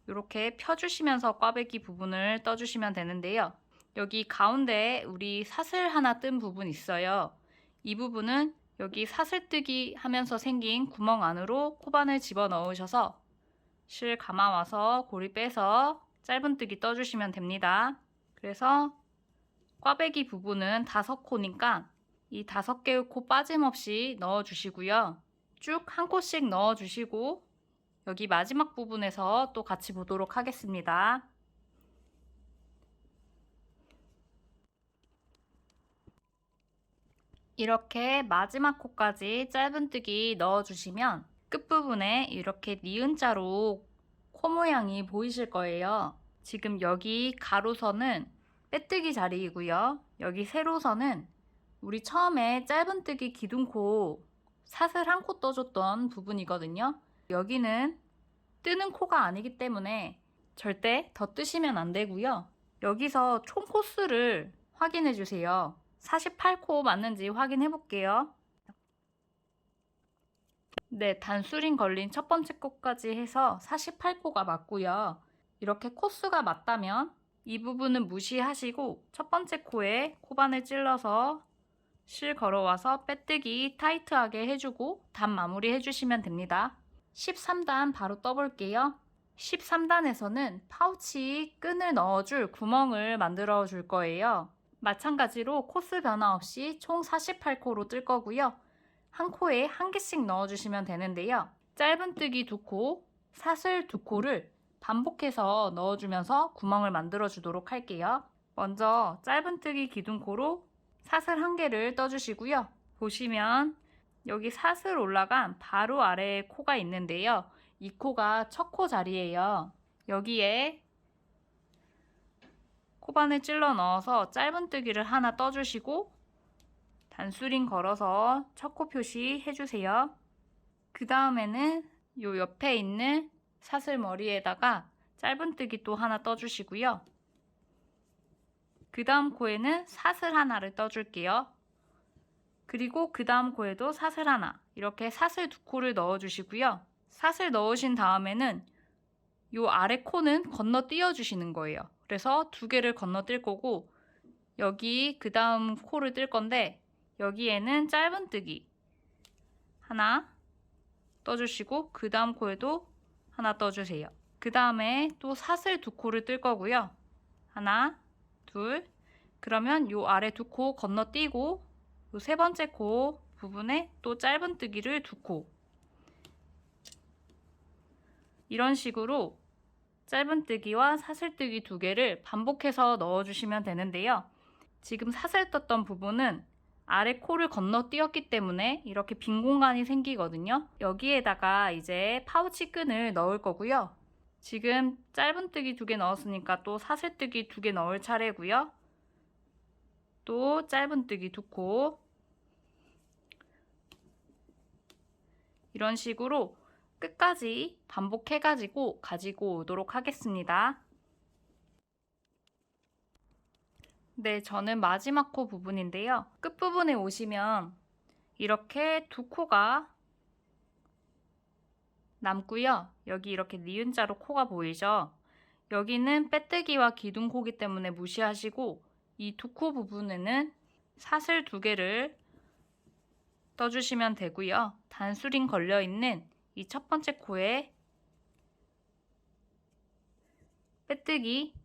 이렇게 펴주시면서 꽈배기 부분을 떠주시면 되는데요. 여기 가운데에 우리 사슬 하나 뜬 부분 있어요. 이 부분은 여기 사슬뜨기 하면서 생긴 구멍 안으로 코바늘 집어 넣으셔서 실 감아와서 고리 빼서 짧은뜨기 떠주시면 됩니다. 그래서 꽈배기 부분은 5코니까 이 5개의 코 빠짐없이 넣어주시고요. 쭉 한 코씩 넣어주시고 여기 마지막 부분에서 또 같이 보도록 하겠습니다. 이렇게 마지막 코까지 짧은뜨기 넣어주시면 끝부분에 이렇게 니은자로 코 모양이 보이실 거예요. 지금 여기 가로선은 빼뜨기 자리이고요. 여기 세로선은 우리 처음에 짧은뜨기 기둥코 사슬 한 코 떠줬던 부분이거든요. 여기는 뜨는 코가 아니기 때문에 절대 더 뜨시면 안 되고요. 여기서 총 코수를 확인해 주세요. 48코 맞는지 확인해 볼게요. 네, 단수링 걸린 첫 번째 코까지 해서 48코가 맞고요. 이렇게 코수가 맞다면 이 부분은 무시하시고 첫 번째 코에 코바늘 찔러서 실 걸어와서 빼뜨기 타이트하게 해주고 단 마무리 해주시면 됩니다. 13단 바로 떠볼게요. 13단에서는 파우치 끈을 넣어줄 구멍을 만들어 줄 거예요. 마찬가지로 코스 변화 없이 총 48코로 뜰 거고요. 한 코에 한 개씩 넣어주시면 되는데요. 짧은뜨기 2코, 사슬 2코를 반복해서 넣어주면서 구멍을 만들어 주도록 할게요. 먼저 짧은뜨기 기둥코로 사슬 1개를 떠주시고요. 보시면 여기 사슬 올라간 바로 아래에 코가 있는데요. 이 코가 첫 코 자리예요. 여기에 코바늘 찔러 넣어서 짧은뜨기를 하나 떠주시고 단수링 걸어서 첫 코 표시 해주세요. 그 다음에는 요 옆에 있는 사슬 머리에다가 짧은뜨기 또 하나 떠주시고요. 그 다음 코에는 사슬 하나를 떠줄게요. 그리고 그 다음 코에도 사슬 하나, 이렇게 사슬 2코를 넣어주시고요. 사슬 넣으신 다음에는 요 아래 코는 건너뛰어 주시는 거예요. 그래서 2개를 건너뛸 거고 여기 그 다음 코를 뜰 건데 여기에는 짧은뜨기 하나 떠주시고 그 다음 코에도 하나 떠주세요. 그 다음에 또 사슬 2코를 뜰 거고요. 하나, 둘. 그러면 요 아래 2코 건너뛰고 요 세 번째 코 부분에 또 짧은뜨기를 2코. 이런 식으로 짧은뜨기와 사슬뜨기 두 개를 반복해서 넣어주시면 되는데요. 지금 사슬 떴던 부분은 아래 코를 건너뛰었기 때문에 이렇게 빈 공간이 생기거든요. 여기에다가 이제 파우치 끈을 넣을 거고요. 지금 짧은뜨기 두 개 넣었으니까 또 사슬뜨기 두 개 넣을 차례고요. 또 짧은뜨기 두 코, 이런 식으로 끝까지 반복해가지고 가지고 오도록 하겠습니다. 네, 저는 마지막 코 부분인데요. 끝부분에 오시면 이렇게 두 코가 남고요. 여기 이렇게 니은자로 코가 보이죠? 여기는 빼뜨기와 기둥코기 때문에 무시하시고 이 두 코 부분에는 사슬 두 개를 떠주시면 되고요. 단수링 걸려있는 이 첫 번째 코에 빼뜨기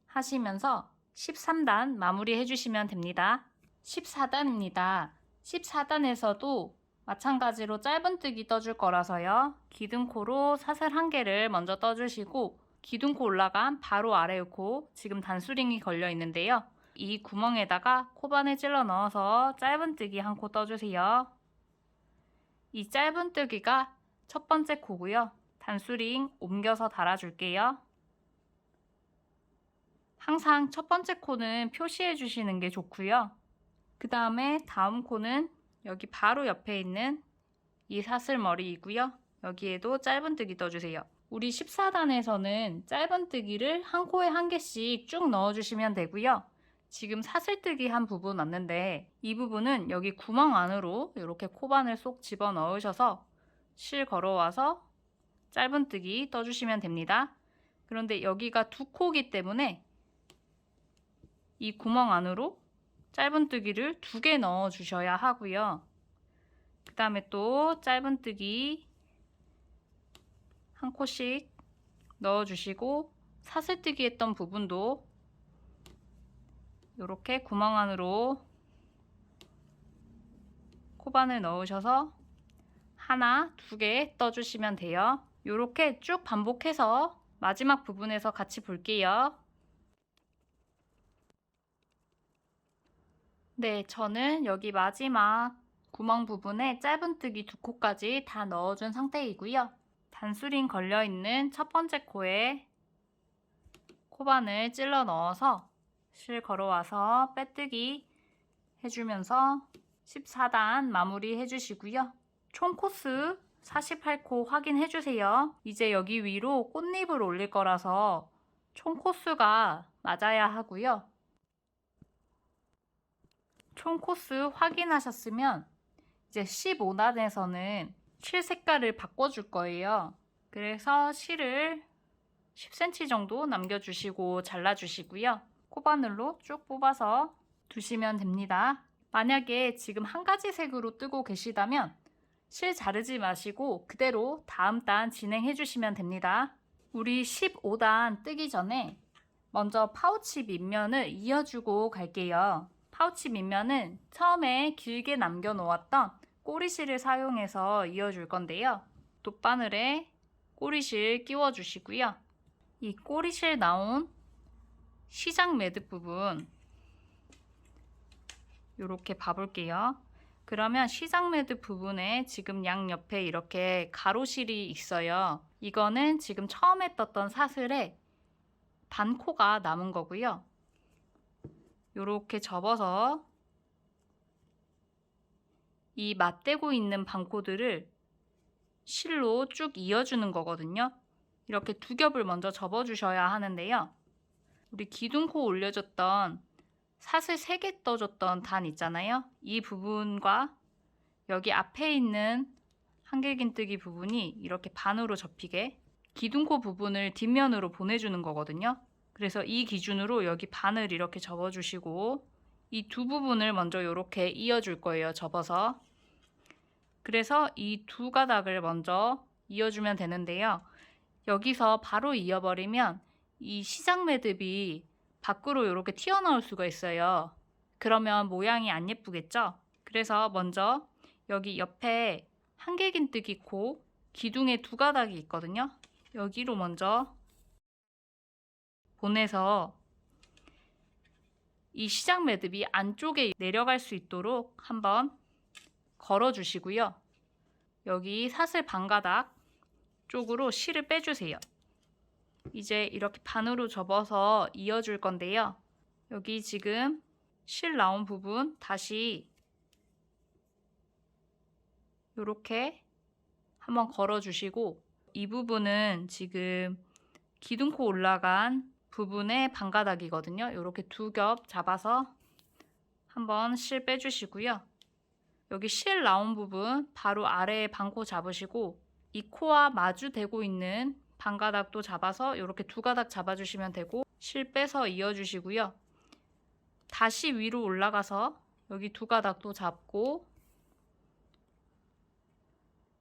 하시면서 13단 마무리 해주시면 됩니다. 14단입니다. 14단에서도 마찬가지로 짧은뜨기 떠줄 거라서요. 기둥코로 사슬 한 개를 먼저 떠주시고 기둥코 올라간 바로 아래 코, 지금 단수링이 걸려 있는데요. 이 구멍에다가 코바늘 찔러 넣어서 짧은뜨기 한 코 떠주세요. 이 짧은뜨기가 첫 번째 코고요. 단수링 옮겨서 달아줄게요. 항상 첫 번째 코는 표시해 주시는 게 좋고요. 그 다음에 다음 코는 여기 바로 옆에 있는 이 사슬머리이고요. 여기에도 짧은뜨기 떠주세요. 우리 14단에서는 짧은뜨기를 한 코에 한 개씩 쭉 넣어주시면 되고요. 지금 사슬뜨기 한 부분 왔는데 이 부분은 여기 구멍 안으로 이렇게 코바늘 쏙 집어 넣으셔서 실 걸어와서 짧은뜨기 떠주시면 됩니다. 그런데 여기가 두 코기 때문에 이 구멍 안으로 짧은뜨기를 두 개 넣어 주셔야 하고요. 그 다음에 또 짧은뜨기 한 코씩 넣어 주시고 사슬뜨기 했던 부분도 이렇게 구멍 안으로 코바늘 넣으셔서 하나, 두 개 떠주시면 돼요. 이렇게 쭉 반복해서 마지막 부분에서 같이 볼게요. 네, 저는 여기 마지막 구멍 부분에 짧은뜨기 두 코까지 다 넣어준 상태이고요. 단수링 걸려있는 첫 번째 코에 코바늘 찔러 넣어서 실 걸어와서 빼뜨기 해주면서 14단 마무리 해주시고요. 총 코스 48코 확인해주세요. 이제 여기 위로 꽃잎을 올릴 거라서 총 코스가 맞아야 하고요. 총 코스 확인하셨으면 이제 15단에서는 실 색깔을 바꿔줄 거예요. 그래서 실을 10cm 정도 남겨주시고 잘라주시고요. 코바늘로 쭉 뽑아서 두시면 됩니다. 만약에 지금 한 가지 색으로 뜨고 계시다면 실 자르지 마시고 그대로 다음 단 진행해 주시면 됩니다. 우리 15단 뜨기 전에 먼저 파우치 밑면을 이어주고 갈게요. 파우치 밑면은 처음에 길게 남겨 놓았던 꼬리실을 사용해서 이어줄 건데요. 돗바늘에 꼬리실 끼워 주시고요. 이 꼬리실 나온 시작 매듭 부분 이렇게 봐볼게요. 그러면 시작 매듭 부분에 지금 양옆에 이렇게 가로실이 있어요. 이거는 지금 처음에 떴던 사슬에 반코가 남은 거고요. 이렇게 접어서 이 맞대고 있는 반코들을 실로 쭉 이어주는 거거든요. 이렇게 두 겹을 먼저 접어주셔야 하는데요. 우리 기둥코 올려줬던 사슬 3개 떠줬던 단 있잖아요. 이 부분과 여기 앞에 있는 한길긴뜨기 부분이 이렇게 반으로 접히게 기둥코 부분을 뒷면으로 보내주는 거거든요. 그래서 이 기준으로 여기 반을 이렇게 접어주시고 이 두 부분을 먼저 이렇게 이어줄 거예요. 접어서. 그래서 이 두 가닥을 먼저 이어주면 되는데요. 여기서 바로 이어버리면 이 시작 매듭이 밖으로 이렇게 튀어나올 수가 있어요. 그러면 모양이 안 예쁘겠죠? 그래서 먼저 여기 옆에 한길긴뜨기 코 기둥에 두 가닥이 있거든요. 여기로 먼저 보내서 이 시작 매듭이 안쪽에 내려갈 수 있도록 한번 걸어 주시고요. 여기 사슬 반가닥 쪽으로 실을 빼주세요. 이제 이렇게 반으로 접어서 이어줄 건데요. 여기 지금 실 나온 부분 다시 이렇게 한번 걸어 주시고, 이 부분은 지금 기둥코 올라간 부분의 반가닥이거든요. 이렇게 두 겹 잡아서 한번 실 빼주시고요. 여기 실 나온 부분 바로 아래에 반코 잡으시고, 이 코와 마주대고 있는 반가닥도 잡아서 이렇게 두 가닥 잡아주시면 되고, 실 빼서 이어주시고요. 다시 위로 올라가서 여기 두 가닥도 잡고,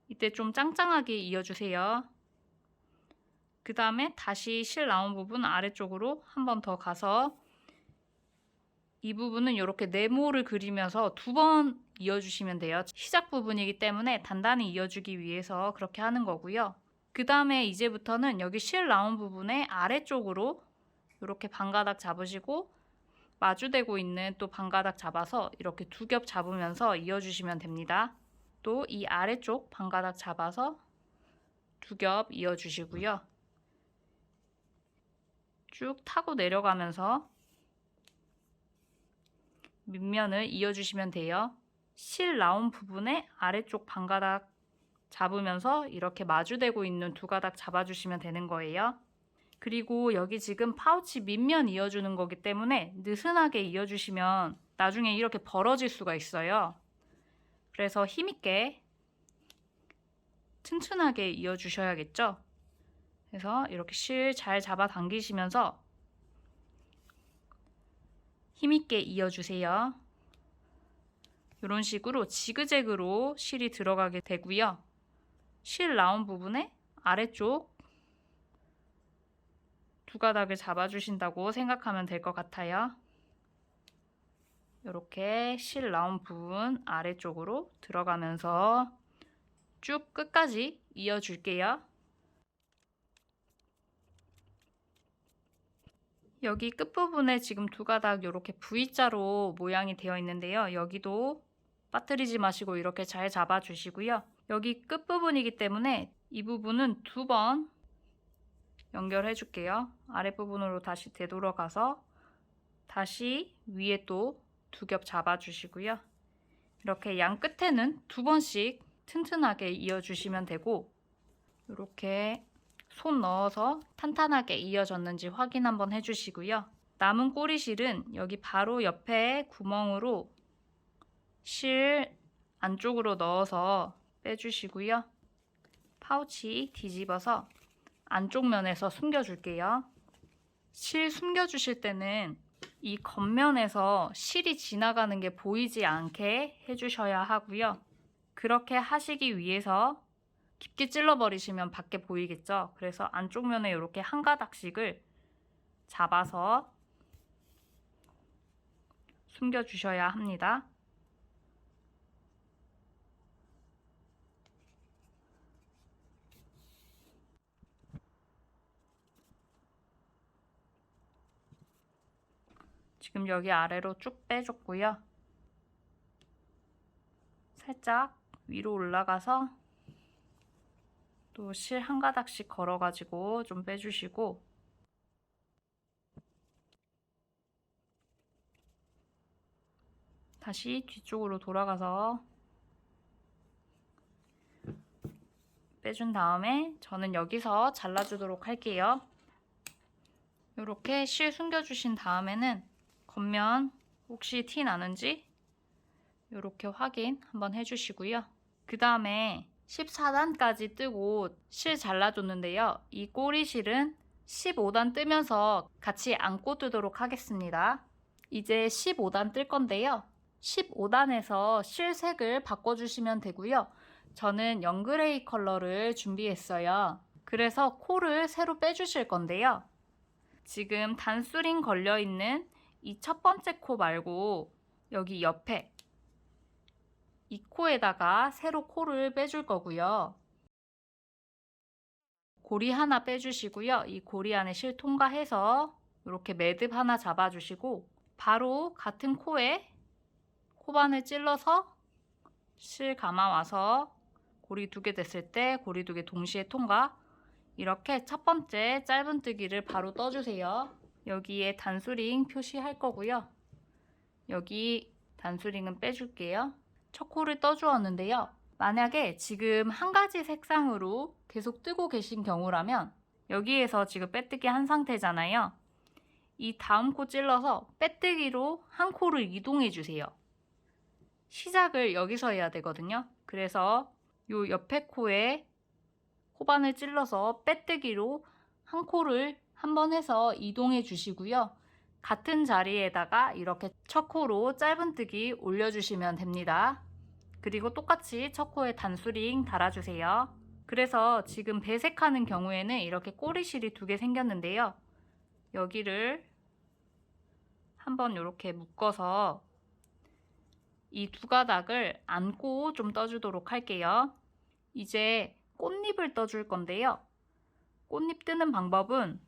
이때 좀 짱짱하게 이어주세요. 그 다음에 다시 실 나온 부분 아래쪽으로 한 번 더 가서 이 부분은 이렇게 네모를 그리면서 두 번 이어주시면 돼요. 시작 부분이기 때문에 단단히 이어주기 위해서 그렇게 하는 거고요. 그 다음에 이제부터는 여기 실 나온 부분의 아래쪽으로 이렇게 반가닥 잡으시고, 마주대고 있는 또 반가닥 잡아서 이렇게 두 겹 잡으면서 이어주시면 됩니다. 또 이 아래쪽 반가닥 잡아서 두 겹 이어주시고요. 쭉 타고 내려가면서 밑면을 이어주시면 돼요. 실 나온 부분의 아래쪽 반가닥 잡으면서 이렇게 마주대고 있는 두 가닥 잡아주시면 되는 거예요. 그리고 여기 지금 파우치 밑면 이어주는 거기 때문에 느슨하게 이어주시면 나중에 이렇게 벌어질 수가 있어요. 그래서 힘있게 튼튼하게 이어주셔야겠죠. 그래서 이렇게 실 잘 잡아 당기시면서 힘있게 이어주세요. 이런 식으로 지그재그로 실이 들어가게 되고요. 실 나온 부분에 아래쪽 두 가닥을 잡아주신다고 생각하면 될 것 같아요. 이렇게 실 나온 부분 아래쪽으로 들어가면서 쭉 끝까지 이어줄게요. 여기 끝부분에 지금 두 가닥 이렇게 V자로 모양이 되어 있는데요. 여기도 빠뜨리지 마시고 이렇게 잘 잡아주시고요. 여기 끝부분이기 때문에 이 부분은 두 번 연결해 줄게요. 아랫부분으로 다시 되돌아가서 다시 위에 또 두 겹 잡아주시고요. 이렇게 양 끝에는 두 번씩 튼튼하게 이어주시면 되고, 이렇게 손 넣어서 탄탄하게 이어졌는지 확인 한번 해주시고요. 남은 꼬리실은 여기 바로 옆에 구멍으로 실 안쪽으로 넣어서 빼주시고요. 파우치 뒤집어서 안쪽 면에서 숨겨줄게요. 실 숨겨주실 때는 이 겉면에서 실이 지나가는 게 보이지 않게 해주셔야 하고요. 그렇게 하시기 위해서 깊게 찔러버리시면 밖에 보이겠죠. 그래서 안쪽 면에 이렇게 한 가닥씩을 잡아서 숨겨주셔야 합니다. 지금 여기 아래로 쭉 빼줬고요. 살짝 위로 올라가서 또 실 한 가닥씩 걸어가지고 좀 빼주시고, 다시 뒤쪽으로 돌아가서 빼준 다음에 저는 여기서 잘라주도록 할게요. 이렇게 실 숨겨주신 다음에는 겉면 혹시 티 나는지 이렇게 확인 한번 해주시고요. 그 다음에 14단까지 뜨고 실 잘라줬는데요. 이 꼬리실은 15단 뜨면서 같이 안고 뜨도록 하겠습니다. 이제 15단 뜰 건데요. 15단에서 실색을 바꿔주시면 되고요. 저는 영그레이 컬러를 준비했어요. 그래서 코를 새로 빼주실 건데요. 지금 단수링 걸려있는 이 첫 번째 코 말고 여기 옆에 이 코에다가 새로 코를 빼줄 거고요. 고리 하나 빼주시고요. 이 고리 안에 실 통과해서 이렇게 매듭 하나 잡아주시고 바로 같은 코에 코바늘 찔러서 실 감아와서 고리 2개 됐을 때 고리 2개 동시에 통과. 이렇게 첫 번째 짧은뜨기를 바로 떠주세요. 여기에 단수링 표시할 거고요. 여기 단수링은 빼줄게요. 첫 코를 떠주었는데요. 만약에 지금 한 가지 색상으로 계속 뜨고 계신 경우라면 여기에서 지금 빼뜨기 한 상태잖아요. 이 다음 코 찔러서 빼뜨기로 한 코를 이동해 주세요. 시작을 여기서 해야 되거든요. 그래서 요 옆에 코에 코바늘 찔러서 빼뜨기로 한 코를 한 번 해서 이동해 주시고요. 같은 자리에다가 이렇게 첫 코로 짧은뜨기 올려주시면 됩니다. 그리고 똑같이 첫 코에 단수링 달아주세요. 그래서 지금 배색하는 경우에는 이렇게 꼬리실이 2개 생겼는데요. 여기를 한번 이렇게 묶어서 이 2가닥을 안고 좀 떠주도록 할게요. 이제 꽃잎을 떠줄 건데요. 꽃잎 뜨는 방법은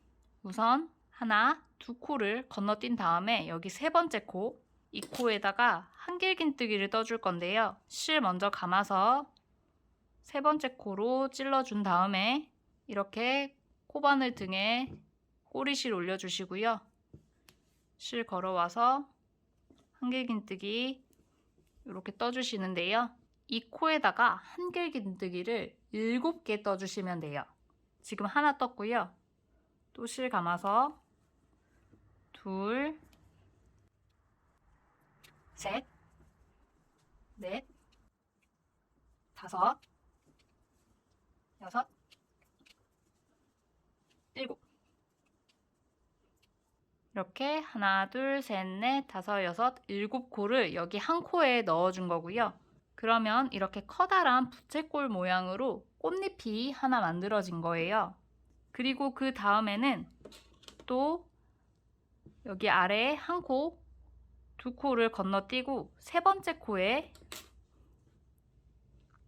우선 하나, 2코를 건너뛴 다음에 여기 3번째 코, 이 코에다가 한길긴뜨기를 떠줄 건데요. 실 먼저 감아서 3번째 코로 찔러준 다음에 이렇게 코바늘 등에 꼬리실 올려주시고요. 실 걸어와서 한길긴뜨기 이렇게 떠주시는데요. 이 코에다가 한길긴뜨기를 7개 떠주시면 돼요. 지금 하나 떴고요. 또 실 감아서 2, 3, 4, 5, 6, 7 이렇게 하나, 둘, 셋, 넷, 다섯, 여섯, 7코를 여기 한 코에 넣어준 거고요. 그러면 이렇게 커다란 부채꼴 모양으로 꽃잎이 하나 만들어진 거예요. 그리고 그 다음에는 또 여기 아래에 한 코, 2코를 건너뛰고 3번째 코에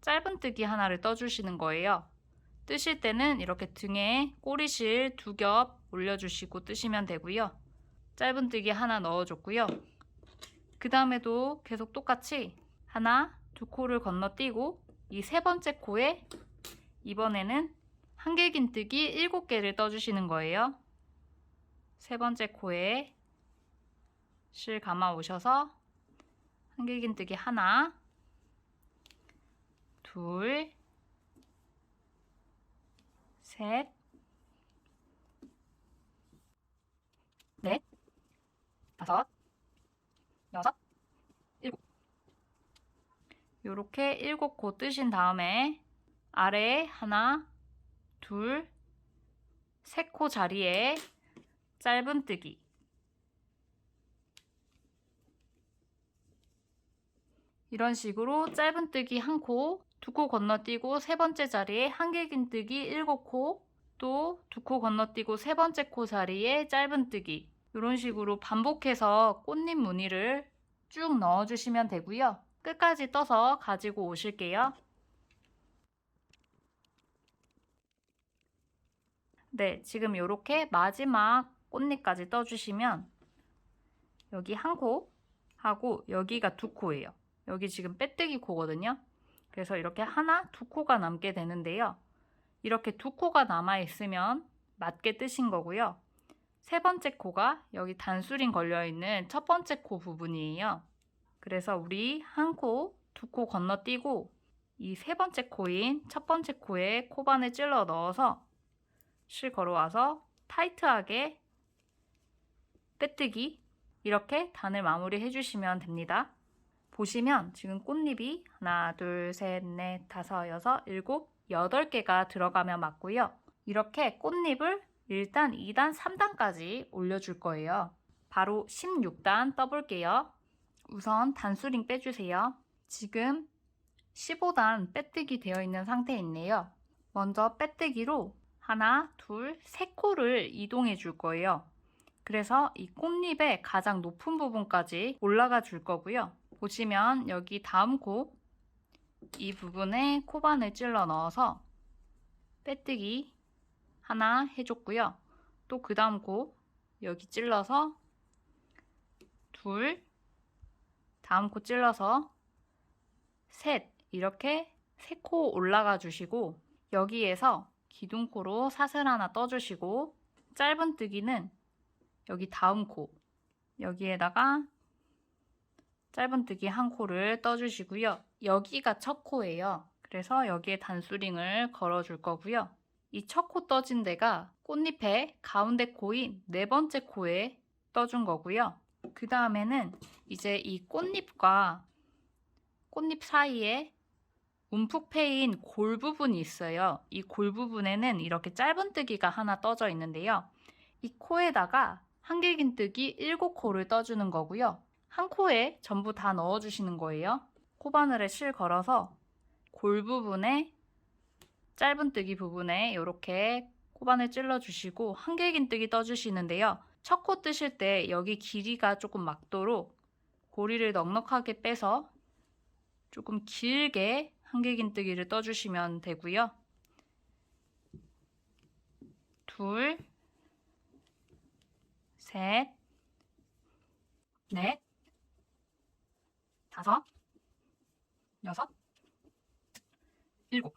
짧은뜨기 하나를 떠주시는 거예요. 뜨실 때는 이렇게 등에 꼬리실 2겹 올려주시고 뜨시면 되고요. 짧은뜨기 하나 넣어줬고요. 그 다음에도 계속 똑같이 하나, 2코를 건너뛰고 이 3번째 코에 이번에는 한길긴뜨기 7개를 떠주시는 거예요. 3번째 코에 실 감아 오셔서 한길긴뜨기 하나, 둘, 셋, 넷, 다섯, 여섯, 7 요렇게 7코 뜨신 다음에 아래에 하나, 둘, 3코 자리에 짧은뜨기 이런 식으로 짧은뜨기 1코, 2코 건너뛰고 3번째 자리에 한길긴뜨기 7코, 또 2코 건너뛰고 3번째 코 자리에 짧은뜨기 이런 식으로 반복해서 꽃잎 무늬를 쭉 넣어주시면 되고요. 끝까지 떠서 가지고 오실게요. 네, 지금 이렇게 마지막 꽃잎까지 떠주시면 여기 1코 하고 여기가 2코예요. 여기 지금 빼뜨기 코거든요. 그래서 이렇게 하나, 2코가 남게 되는데요. 이렇게 2코가 남아있으면 맞게 뜨신 거고요. 3번째 코가 여기 단수링 걸려있는 첫 번째 코 부분이에요. 그래서 우리 1코, 2코 건너뛰고 이 3번째 코인 첫 번째 코에 코바늘 찔러 넣어서 실 걸어와서 타이트하게 빼뜨기 이렇게 단을 마무리 해주시면 됩니다. 보시면 지금 꽃잎이 하나, 둘, 셋, 넷, 다섯, 여섯, 7, 8개가 들어가면 맞고요. 이렇게 꽃잎을 1단, 2단, 3단까지 올려줄 거예요. 바로 16단 떠볼게요. 우선 단수링 빼주세요. 지금 15단 빼뜨기 되어 있는 상태에 있네요. 먼저 빼뜨기로 하나, 둘, 3코를 이동해 줄 거예요. 그래서 이 꽃잎의 가장 높은 부분까지 올라가 줄 거고요. 보시면 여기 다음 코, 이 부분에 코바늘 찔러 넣어서 빼뜨기 하나 해줬고요. 또 그 다음 코 여기 찔러서 둘, 다음 코 찔러서 셋, 이렇게 3코 올라가 주시고 여기에서 기둥코로 사슬 하나 떠주시고 짧은뜨기는 여기 다음 코 여기에다가 짧은뜨기 한 코를 떠주시고요. 여기가 첫 코예요. 그래서 여기에 단수링을 걸어줄 거고요. 이 첫 코 떠진 데가 꽃잎의 가운데 코인 4번째 코에 떠준 거고요. 그 다음에는 이제 이 꽃잎과 꽃잎 사이에 움푹 패인 골 부분이 있어요. 이 골 부분에는 이렇게 짧은뜨기가 하나 떠져 있는데요. 이 코에다가 한길긴뜨기 7코를 떠주는 거고요. 한 코에 전부 다 넣어주시는 거예요. 코바늘에 실 걸어서 골 부분에 짧은뜨기 부분에 이렇게 코바늘 찔러주시고 한길긴뜨기 떠주시는데요. 첫 코 뜨실 때 여기 길이가 조금 막도록 고리를 넉넉하게 빼서 조금 길게 한길긴뜨기를 떠주시면 되고요. 둘, 셋, 넷, 다섯, 여섯, 일곱.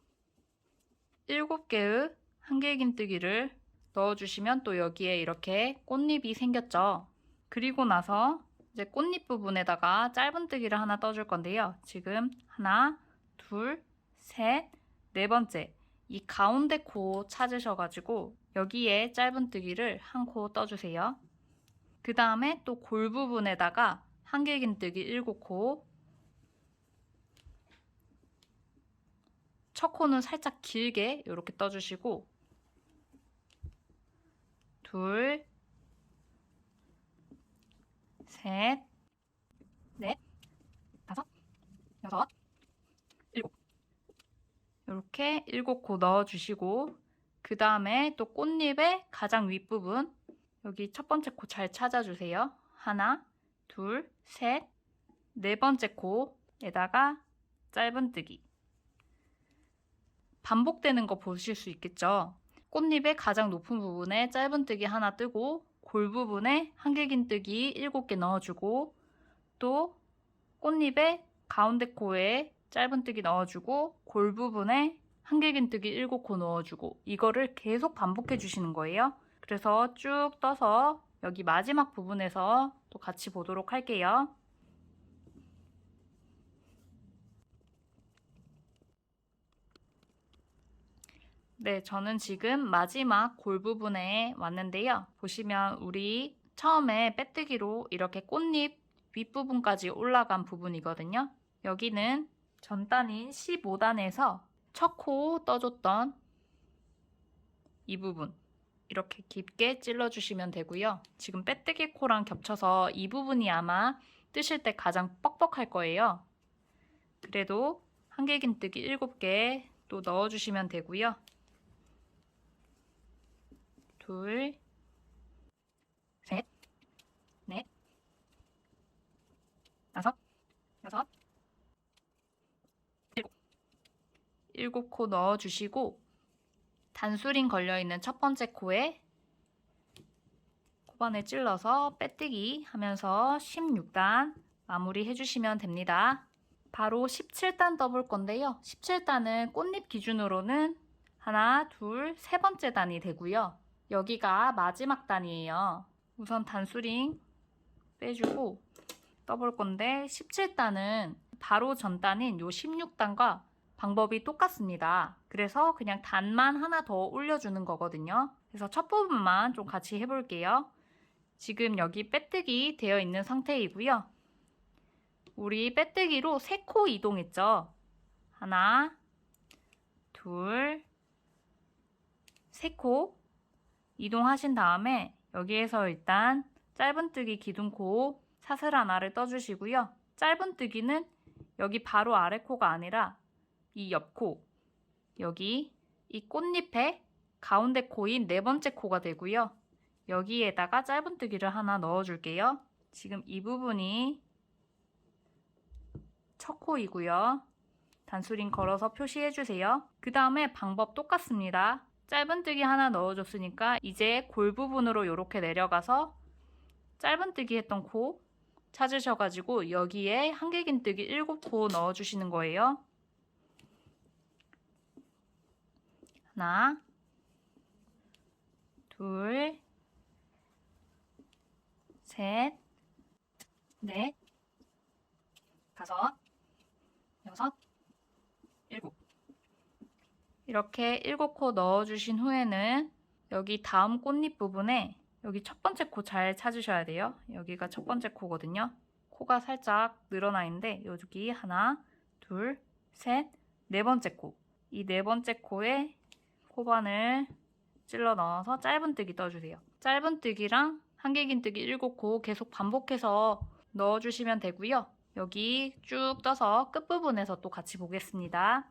7개의 한길긴뜨기를 넣어주시면 또 여기에 이렇게 꽃잎이 생겼죠. 그리고 나서 이제 꽃잎 부분에다가 짧은뜨기를 하나 떠줄 건데요. 지금 하나, 둘, 셋, 4번째 이 가운데 코 찾으셔가지고 여기에 짧은뜨기를 한 코 떠주세요. 그 다음에 또 골 부분에다가 한길긴뜨기 7코, 첫 코는 살짝 길게 이렇게 떠주시고 둘, 셋, 넷, 다섯, 여섯, 일곱. 이렇게 7코 넣어주시고 그 다음에 또 꽃잎의 가장 윗부분 여기 첫 번째 코 잘 찾아주세요. 하나, 둘, 셋, 4번째 코에다가 짧은뜨기. 반복되는 거 보실 수 있겠죠. 꽃잎의 가장 높은 부분에 짧은뜨기 하나 뜨고 골 부분에 한길긴뜨기 7개 넣어주고 또 꽃잎의 가운데 코에 짧은뜨기 넣어주고 골 부분에 한길긴뜨기 7코 넣어주고 이거를 계속 반복해 주시는 거예요. 그래서 쭉 떠서 여기 마지막 부분에서 또 같이 보도록 할게요. 네, 저는 지금 마지막 골 부분에 왔는데요. 보시면 우리 처음에 빼뜨기로 이렇게 꽃잎 윗부분까지 올라간 부분이거든요. 여기는 전단인 15단에서 첫 코 떠줬던 이 부분 이렇게 깊게 찔러주시면 되고요. 지금 빼뜨기 코랑 겹쳐서 이 부분이 아마 뜨실 때 가장 뻑뻑할 거예요. 그래도 한길긴뜨기 7개 또 넣어주시면 되고요. 둘, 셋, 넷, 다섯, 여섯, 일곱. 7코 넣어주시고 단수링 걸려있는 첫 번째 코에 코바늘 찔러서 빼뜨기 하면서 16단 마무리 해주시면 됩니다. 바로 17단 떠볼 건데요. 17단은 꽃잎 기준으로는 하나, 둘, 3번째 단이 되고요. 여기가 마지막 단이에요. 우선 단수링 빼주고 떠볼 건데 17단은 바로 전 단인 요 16단과 방법이 똑같습니다. 그래서 그냥 단만 하나 더 올려주는 거거든요. 그래서 첫 부분만 좀 같이 해볼게요. 지금 여기 빼뜨기 되어 있는 상태이고요. 우리 빼뜨기로 3코 이동했죠. 하나, 둘, 3코 이동하신 다음에 여기에서 일단 짧은뜨기 기둥코 사슬 하나를 떠주시고요. 짧은뜨기는 여기 바로 아래 코가 아니라 이 옆코, 여기 이 꽃잎의 가운데 코인 4번째 코가 되고요. 여기에다가 짧은뜨기를 하나 넣어줄게요. 지금 이 부분이 첫 코이고요. 단수링 걸어서 표시해주세요. 그 다음에 방법 똑같습니다. 짧은뜨기 하나 넣어줬으니까 이제 골 부분으로 이렇게 내려가서 짧은뜨기 했던 코 찾으셔가지고 여기에 한길긴뜨기 7코 넣어주시는 거예요. 하나, 둘, 셋, 넷, 다섯, 여섯, 일곱. 이렇게 7코 넣어주신 후에는 여기 다음 꽃잎 부분에 여기 첫 번째 코 잘 찾으셔야 돼요. 여기가 첫 번째 코거든요. 코가 살짝 늘어나 있는데 여기 하나, 둘, 셋, 네 번째 코. 이 네 번째 코에 코반을 찔러 넣어서 짧은뜨기 떠주세요. 짧은뜨기랑 한길긴뜨기 7코 계속 반복해서 넣어주시면 되고요. 여기 쭉 떠서 끝부분에서 또 같이 보겠습니다.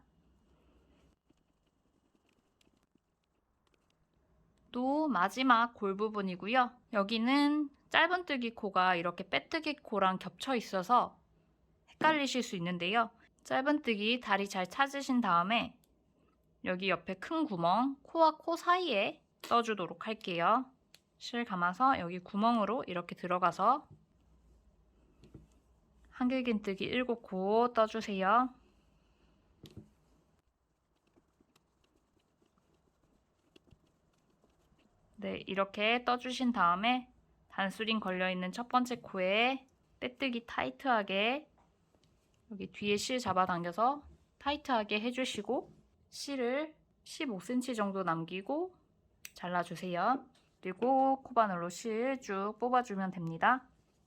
또 마지막 골 부분이고요. 여기는 짧은뜨기 코가 이렇게 빼뜨기 코랑 겹쳐 있어서 헷갈리실 수 있는데요. 짧은뜨기 다리 잘 찾으신 다음에 여기 옆에 큰 구멍, 코와 코 사이에 떠주도록 할게요. 실 감아서 여기 구멍으로 이렇게 들어가서 한길긴뜨기 7코 떠주세요. 네, 이렇게 떠주신 다음에 단수링 걸려있는 첫 번째 코에 빼뜨기 타이트하게 여기 뒤에 실 잡아당겨서 타이트하게 해주시고 실을 15cm 정도 남기고 잘라주세요. 그리고 코바늘로 실 쭉 뽑아주면 됩니다.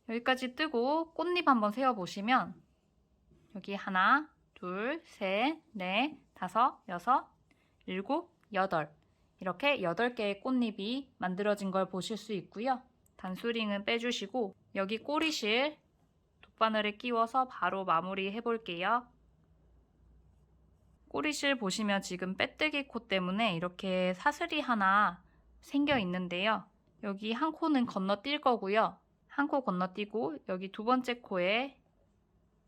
여기까지 뜨고 꽃잎 한번 세어보시면 여기 하나, 둘, 셋, 넷, 다섯, 여섯, 일곱, 여덟 이렇게 8개의 꽃잎이 만들어진 걸 보실 수 있고요. 단수링은 빼주시고 여기 꼬리실 돗바늘에 끼워서 바로 마무리 해볼게요. 꼬리실 보시면 지금 빼뜨기 코 때문에 이렇게 사슬이 하나 생겨 있는데요. 여기 한 코는 건너뛸 거고요. 한 코 건너뛰고 여기 두 번째 코에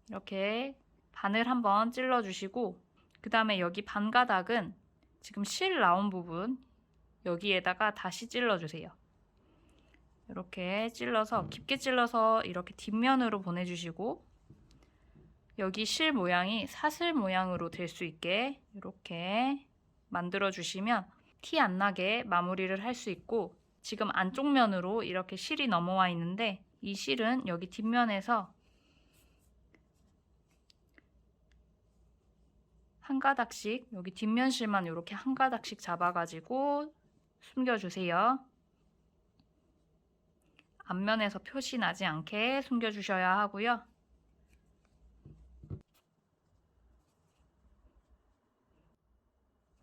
이렇게 바늘 한번 찔러주시고 그 다음에 여기 반가닥은 지금 실 나온 부분 여기에다가 다시 찔러주세요. 이렇게 찔러서 깊게 찔러서 이렇게 뒷면으로 보내주시고 여기 실 모양이 사슬 모양으로 될 수 있게 이렇게 만들어 주시면 티 안 나게 마무리를 할 수 있고 지금 안쪽 면으로 이렇게 실이 넘어와 있는데 이 실은 여기 뒷면에서 한 가닥씩 여기 뒷면 실만 이렇게 한 가닥씩 잡아가지고 숨겨주세요. 앞면에서 표시 나지 않게 숨겨주셔야 하고요.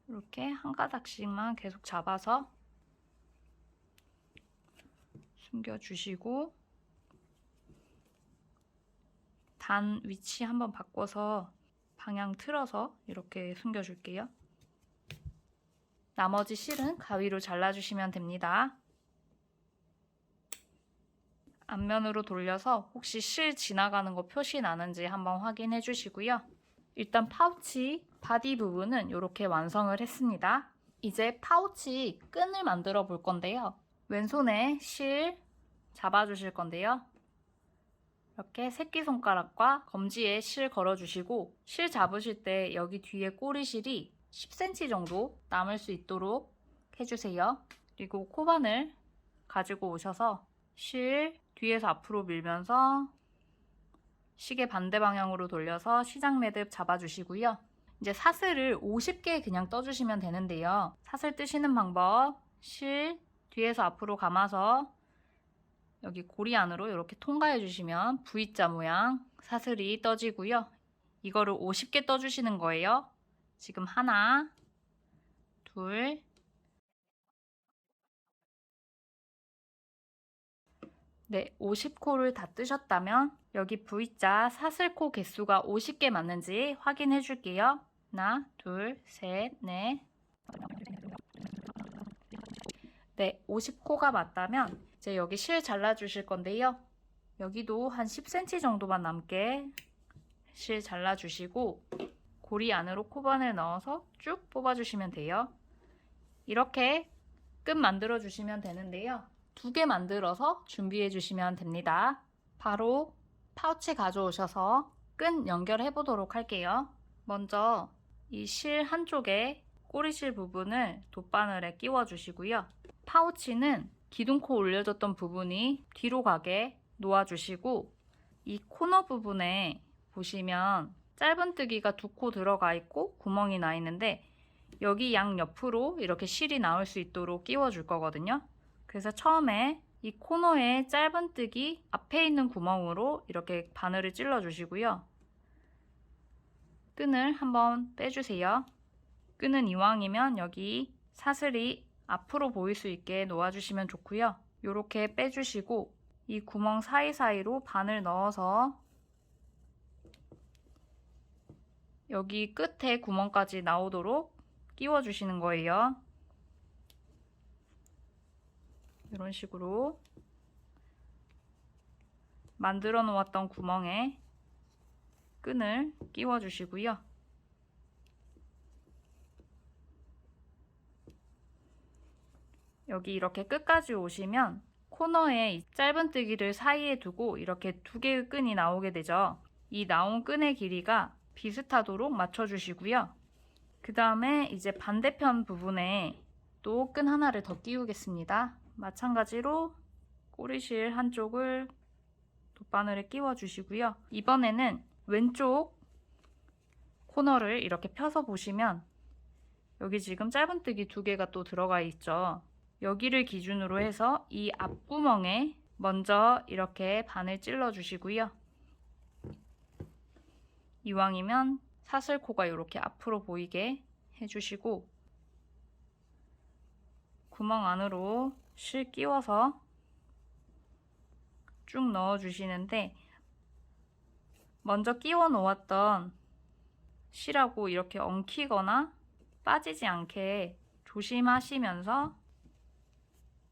이렇게 한 가닥씩만 계속 잡아서 숨겨주시고 단 위치 한번 바꿔서 방향 틀어서 이렇게 숨겨줄게요. 나머지 실은 가위로 잘라주시면 됩니다. 앞면으로 돌려서 혹시 실 지나가는 거 표시 나는지 한번 확인해 주시고요. 일단 파우치 바디 부분은 이렇게 완성을 했습니다. 이제 파우치 끈을 만들어 볼 건데요. 왼손에 실 잡아주실 건데요. 이렇게 새끼손가락과 검지에 실 걸어주시고 실 잡으실 때 여기 뒤에 꼬리실이 10cm 정도 남을 수 있도록 해주세요. 그리고 코바늘 가지고 오셔서 실 뒤에서 앞으로 밀면서 시계 반대 방향으로 돌려서 시작 매듭 잡아주시고요. 이제 사슬을 50개 그냥 떠주시면 되는데요. 사슬 뜨시는 방법, 실 뒤에서 앞으로 감아서 여기 고리 안으로 이렇게 통과해 주시면 V자 모양 사슬이 떠지고요. 이거를 50개 떠주시는 거예요. 지금 하나, 둘, 네, 50코를 다 뜨셨다면 여기 V자 사슬코 개수가 50개 맞는지 확인해 줄게요. 하나, 둘, 셋, 넷. 네, 50코가 맞다면 이제 여기 실 잘라주실 건데요. 여기도 한 10cm 정도만 남게 실 잘라주시고 고리 안으로 코반을 넣어서 쭉 뽑아주시면 돼요. 이렇게 끝 만들어 주시면 되는데요. 2개 만들어서 준비해 주시면 됩니다. 바로 파우치 가져오셔서 끈 연결해 보도록 할게요. 먼저 이 실 한쪽에 꼬리실 부분을 돗바늘에 끼워 주시고요. 파우치는 기둥코 올려줬던 부분이 뒤로 가게 놓아 주시고, 이 코너 부분에 보시면 짧은뜨기가 2코 들어가 있고 구멍이 나 있는데, 여기 양옆으로 이렇게 실이 나올 수 있도록 끼워 줄 거거든요. 그래서 처음에 이 코너에 짧은뜨기 앞에 있는 구멍으로 이렇게 바늘을 찔러 주시고요. 끈을 한번 빼주세요. 끈은 이왕이면 여기 사슬이 앞으로 보일 수 있게 놓아주시면 좋고요. 이렇게 빼주시고 이 구멍 사이사이로 바늘 넣어서 여기 끝에 구멍까지 나오도록 끼워주시는 거예요. 이런 식으로 만들어 놓았던 구멍에 끈을 끼워 주시고요. 여기 이렇게 끝까지 오시면 코너에 이 짧은뜨기를 사이에 두고 이렇게 2개의 끈이 나오게 되죠. 이 나온 끈의 길이가 비슷하도록 맞춰 주시고요. 그 다음에 이제 반대편 부분에 또 끈 하나를 더 끼우겠습니다. 마찬가지로 꼬리실 한쪽을 돗바늘에 끼워 주시고요. 이번에는 왼쪽 코너를 이렇게 펴서 보시면 여기 지금 짧은뜨기 2개가 또 들어가 있죠. 여기를 기준으로 해서 이 앞구멍에 먼저 이렇게 바늘 찔러 주시고요. 이왕이면 사슬코가 이렇게 앞으로 보이게 해주시고, 구멍 안으로 실 끼워서 쭉 넣어 주시는데, 먼저 끼워 놓았던 실하고 이렇게 엉키거나 빠지지 않게 조심하시면서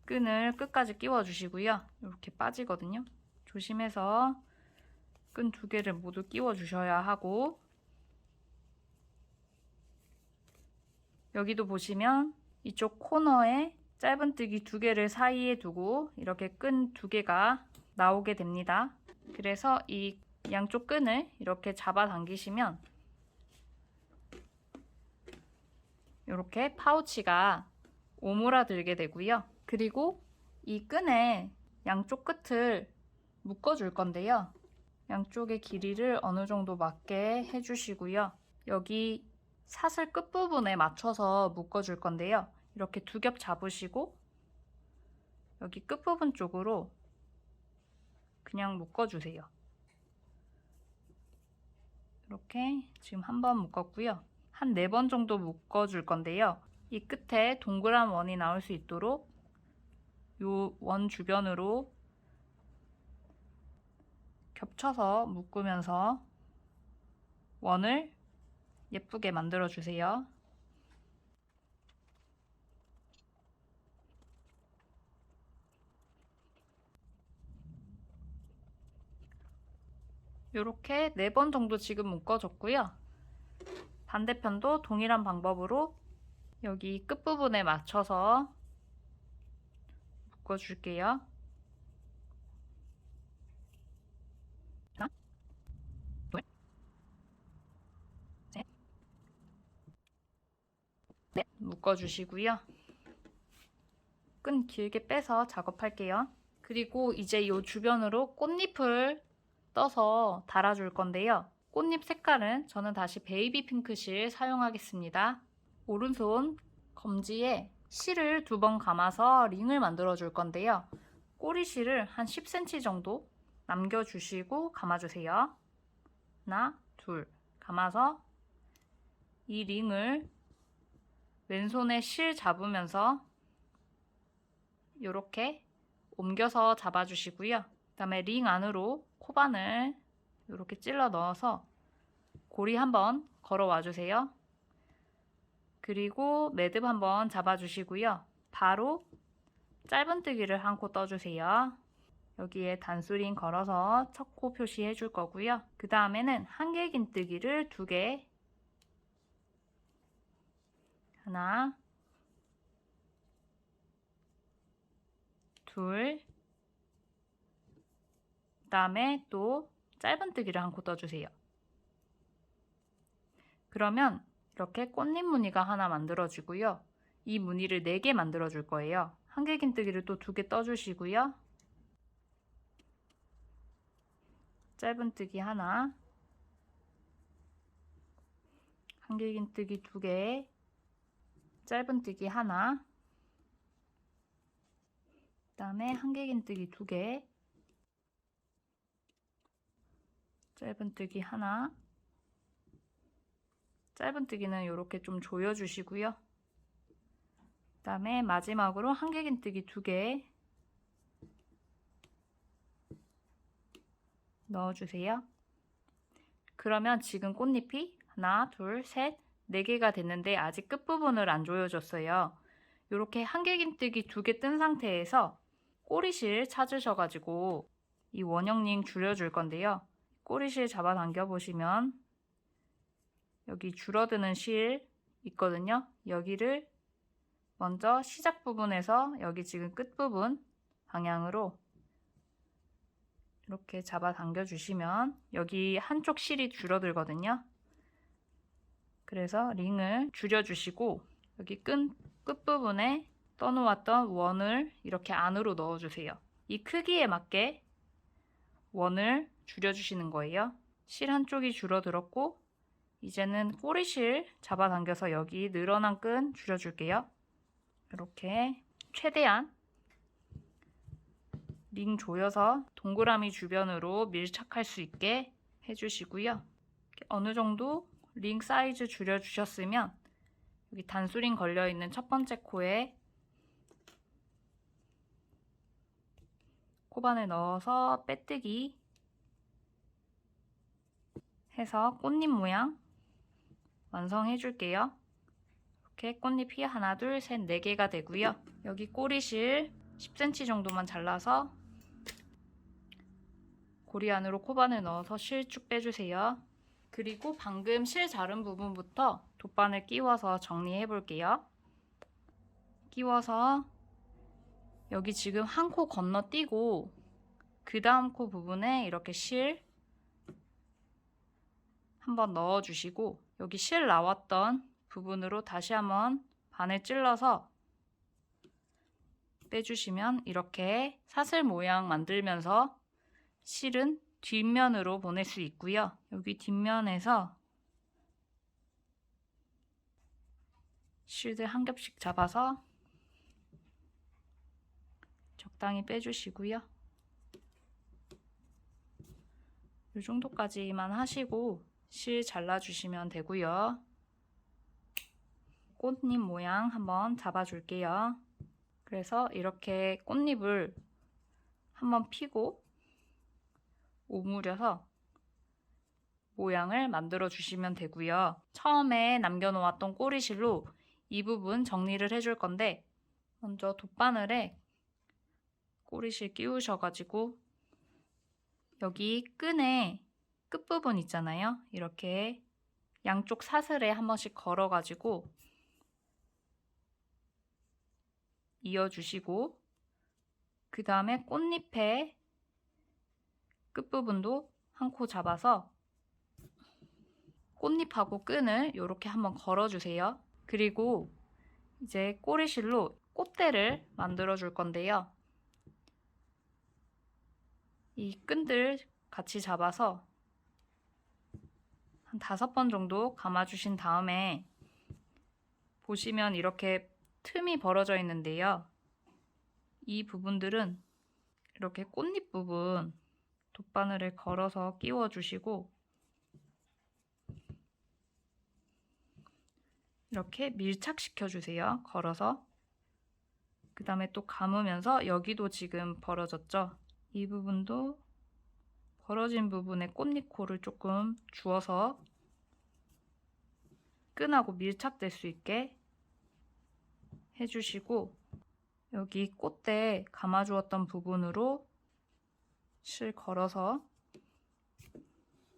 끈을 끝까지 끼워 주시고요. 이렇게 빠지거든요. 조심해서 끈 2개를 모두 끼워 주셔야 하고, 여기도 보시면 이쪽 코너에 짧은뜨기 2개를 사이에 두고 이렇게 끈 2개가 나오게 됩니다. 그래서 이 양쪽 끈을 이렇게 잡아 당기시면 이렇게 파우치가 오므라들게 되고요. 그리고 이 끈에 양쪽 끝을 묶어 줄 건데요. 양쪽의 길이를 어느 정도 맞게 해주시고요. 여기 사슬 끝부분에 맞춰서 묶어 줄 건데요. 이렇게 2겹 잡으시고 여기 끝부분 쪽으로 그냥 묶어 주세요. 이렇게 지금 한 번 묶었고요. 한 4번 정도 묶어 줄 건데요. 이 끝에 동그란 원이 나올 수 있도록 이 원 주변으로 겹쳐서 묶으면서 원을 예쁘게 만들어 주세요. 이렇게 4번 정도 지금 묶어줬고요. 반대편도 동일한 방법으로 여기 끝부분에 맞춰서 묶어줄게요. 하나, 둘, 셋, 넷 묶어주시고요. 끈 길게 빼서 작업할게요. 그리고 이제 이 주변으로 꽃잎을 떠서 달아줄 건데요. 꽃잎 색깔은 저는 다시 베이비 핑크실 사용하겠습니다. 오른손 검지에 실을 2번 감아서 링을 만들어 줄 건데요. 꼬리실을 한 10cm 정도 남겨주시고 감아주세요. 하나, 둘 감아서 이 링을 왼손에 실 잡으면서 이렇게 옮겨서 잡아주시고요. 그 다음에 링 안으로 코바늘 이렇게 찔러 넣어서 고리 한번 걸어와 주세요. 그리고 매듭 한번 잡아주시고요. 바로 짧은뜨기를 한 코 떠주세요. 여기에 단수링 걸어서 첫 코 표시해 줄 거고요. 그 다음에는 한길긴뜨기를 2개, 하나, 둘, 그다음에 또 짧은뜨기를 한 코 떠주세요. 그러면 이렇게 꽃잎 무늬가 하나 만들어지고요. 이 무늬를 4개 만들어 줄 거예요. 한길긴뜨기를 또 2개 떠주시고요. 짧은뜨기 하나, 한길긴뜨기 2개, 짧은뜨기 하나, 그다음에 한길긴뜨기 2개, 짧은뜨기 하나, 짧은뜨기는 이렇게 좀 조여주시고요. 그다음에 마지막으로 한길긴뜨기 2개 넣어주세요. 그러면 지금 꽃잎이 하나, 둘, 셋, 4개가 됐는데 아직 끝부분을 안 조여줬어요. 이렇게 한길긴뜨기 2개 뜬 상태에서 꼬리실 찾으셔가지고 이 원형링 줄여줄 건데요. 꼬리실 잡아당겨 보시면 여기 줄어드는 실 있거든요. 여기를 먼저 시작 부분에서 여기 지금 끝부분 방향으로 이렇게 잡아당겨 주시면 여기 한쪽 실이 줄어들거든요. 그래서 링을 줄여주시고 여기 끝부분에 떠놓았던 원을 이렇게 안으로 넣어주세요. 이 크기에 맞게 원을 줄여주시는 거예요. 실 한쪽이 줄어들었고 이제는 꼬리실 잡아당겨서 여기 늘어난 끈 줄여줄게요. 이렇게 최대한 링 조여서 동그라미 주변으로 밀착할 수 있게 해주시고요. 어느 정도 링 사이즈 줄여주셨으면 여기 단수링 걸려있는 첫 번째 코에 코바늘 넣어서 빼뜨기 해서 꽃잎 모양 완성해 줄게요. 이렇게 꽃잎이 하나, 둘, 셋, 4개가 되고요. 여기 꼬리실 10cm 정도만 잘라서 고리 안으로 코바늘 넣어서 실 쭉 빼주세요. 그리고 방금 실 자른 부분부터 돗바늘 끼워서 정리해 볼게요. 끼워서 여기 지금 한 코 건너뛰고 그 다음 코 부분에 이렇게 실 한번 넣어주시고 여기 실 나왔던 부분으로 다시 한번 바늘 찔러서 빼주시면 이렇게 사슬 모양 만들면서 실은 뒷면으로 보낼 수 있고요. 여기 뒷면에서 실들 한 겹씩 잡아서 적당히 빼주시고요. 이 정도까지만 하시고 실 잘라주시면 되고요. 꽃잎 모양 한번 잡아줄게요. 그래서 이렇게 꽃잎을 한번 피고 오므려서 모양을 만들어 주시면 되고요. 처음에 남겨놓았던 꼬리실로 이 부분 정리를 해줄 건데 먼저 돗바늘에 꼬리실 끼우셔가지고 여기 끈의 끝부분 있잖아요. 이렇게 양쪽 사슬에 한 번씩 걸어가지고 이어주시고 그 다음에 꽃잎의 끝부분도 한 코 잡아서 꽃잎하고 끈을 이렇게 한번 걸어주세요. 그리고 이제 꼬리실로 꽃대를 만들어 줄 건데요. 이 끈들 같이 잡아서 한 5번 정도 감아주신 다음에 보시면 이렇게 틈이 벌어져 있는데요. 이 부분들은 이렇게 꽃잎 부분 돗바늘에 걸어서 끼워주시고 이렇게 밀착시켜 주세요. 걸어서. 그 다음에 또 감으면서 여기도 지금 벌어졌죠? 이 부분도 벌어진 부분에 꽃잎코를 조금 주어서 끈하고 밀착될 수 있게 해주시고 여기 꽃대 감아주었던 부분으로 실 걸어서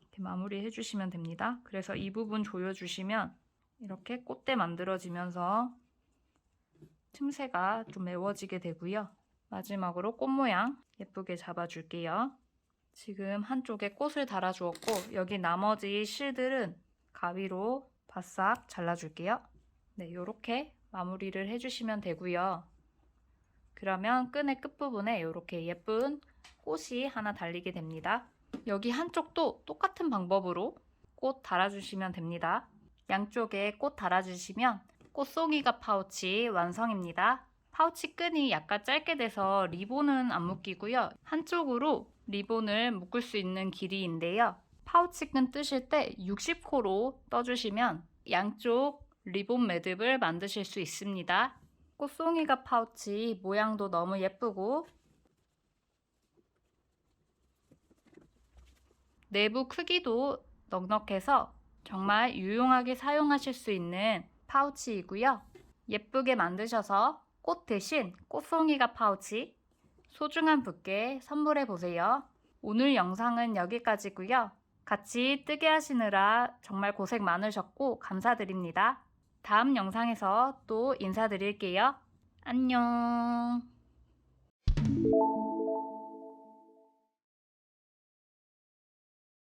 이렇게 마무리 해주시면 됩니다. 그래서 이 부분 조여주시면 이렇게 꽃대 만들어지면서 틈새가 좀 메워지게 되고요. 마지막으로 꽃 모양 예쁘게 잡아줄게요. 지금 한쪽에 꽃을 달아주었고 여기 나머지 실들은 가위로 바싹 잘라줄게요. 네, 요렇게 마무리를 해주시면 되고요. 그러면 끈의 끝부분에 이렇게 예쁜 꽃이 하나 달리게 됩니다. 여기 한쪽도 똑같은 방법으로 꽃 달아주시면 됩니다. 양쪽에 꽃 달아주시면 꽃송이가 파우치 완성입니다. 파우치 끈이 약간 짧게 돼서 리본은 안 묶이고요. 한쪽으로 리본을 묶을 수 있는 길이인데요. 파우치 끈 뜨실 때 60코로 떠주시면 양쪽 리본 매듭을 만드실 수 있습니다. 꽃송이가 파우치 모양도 너무 예쁘고 내부 크기도 넉넉해서 정말 유용하게 사용하실 수 있는 파우치이고요. 예쁘게 만드셔서 꽃 대신 꽃송이가 파우치 소중한 분께 선물해 보세요. 오늘 영상은 여기까지고요. 같이 뜨게 하시느라 정말 고생 많으셨고 감사드립니다. 다음 영상에서 또 인사드릴게요. 안녕.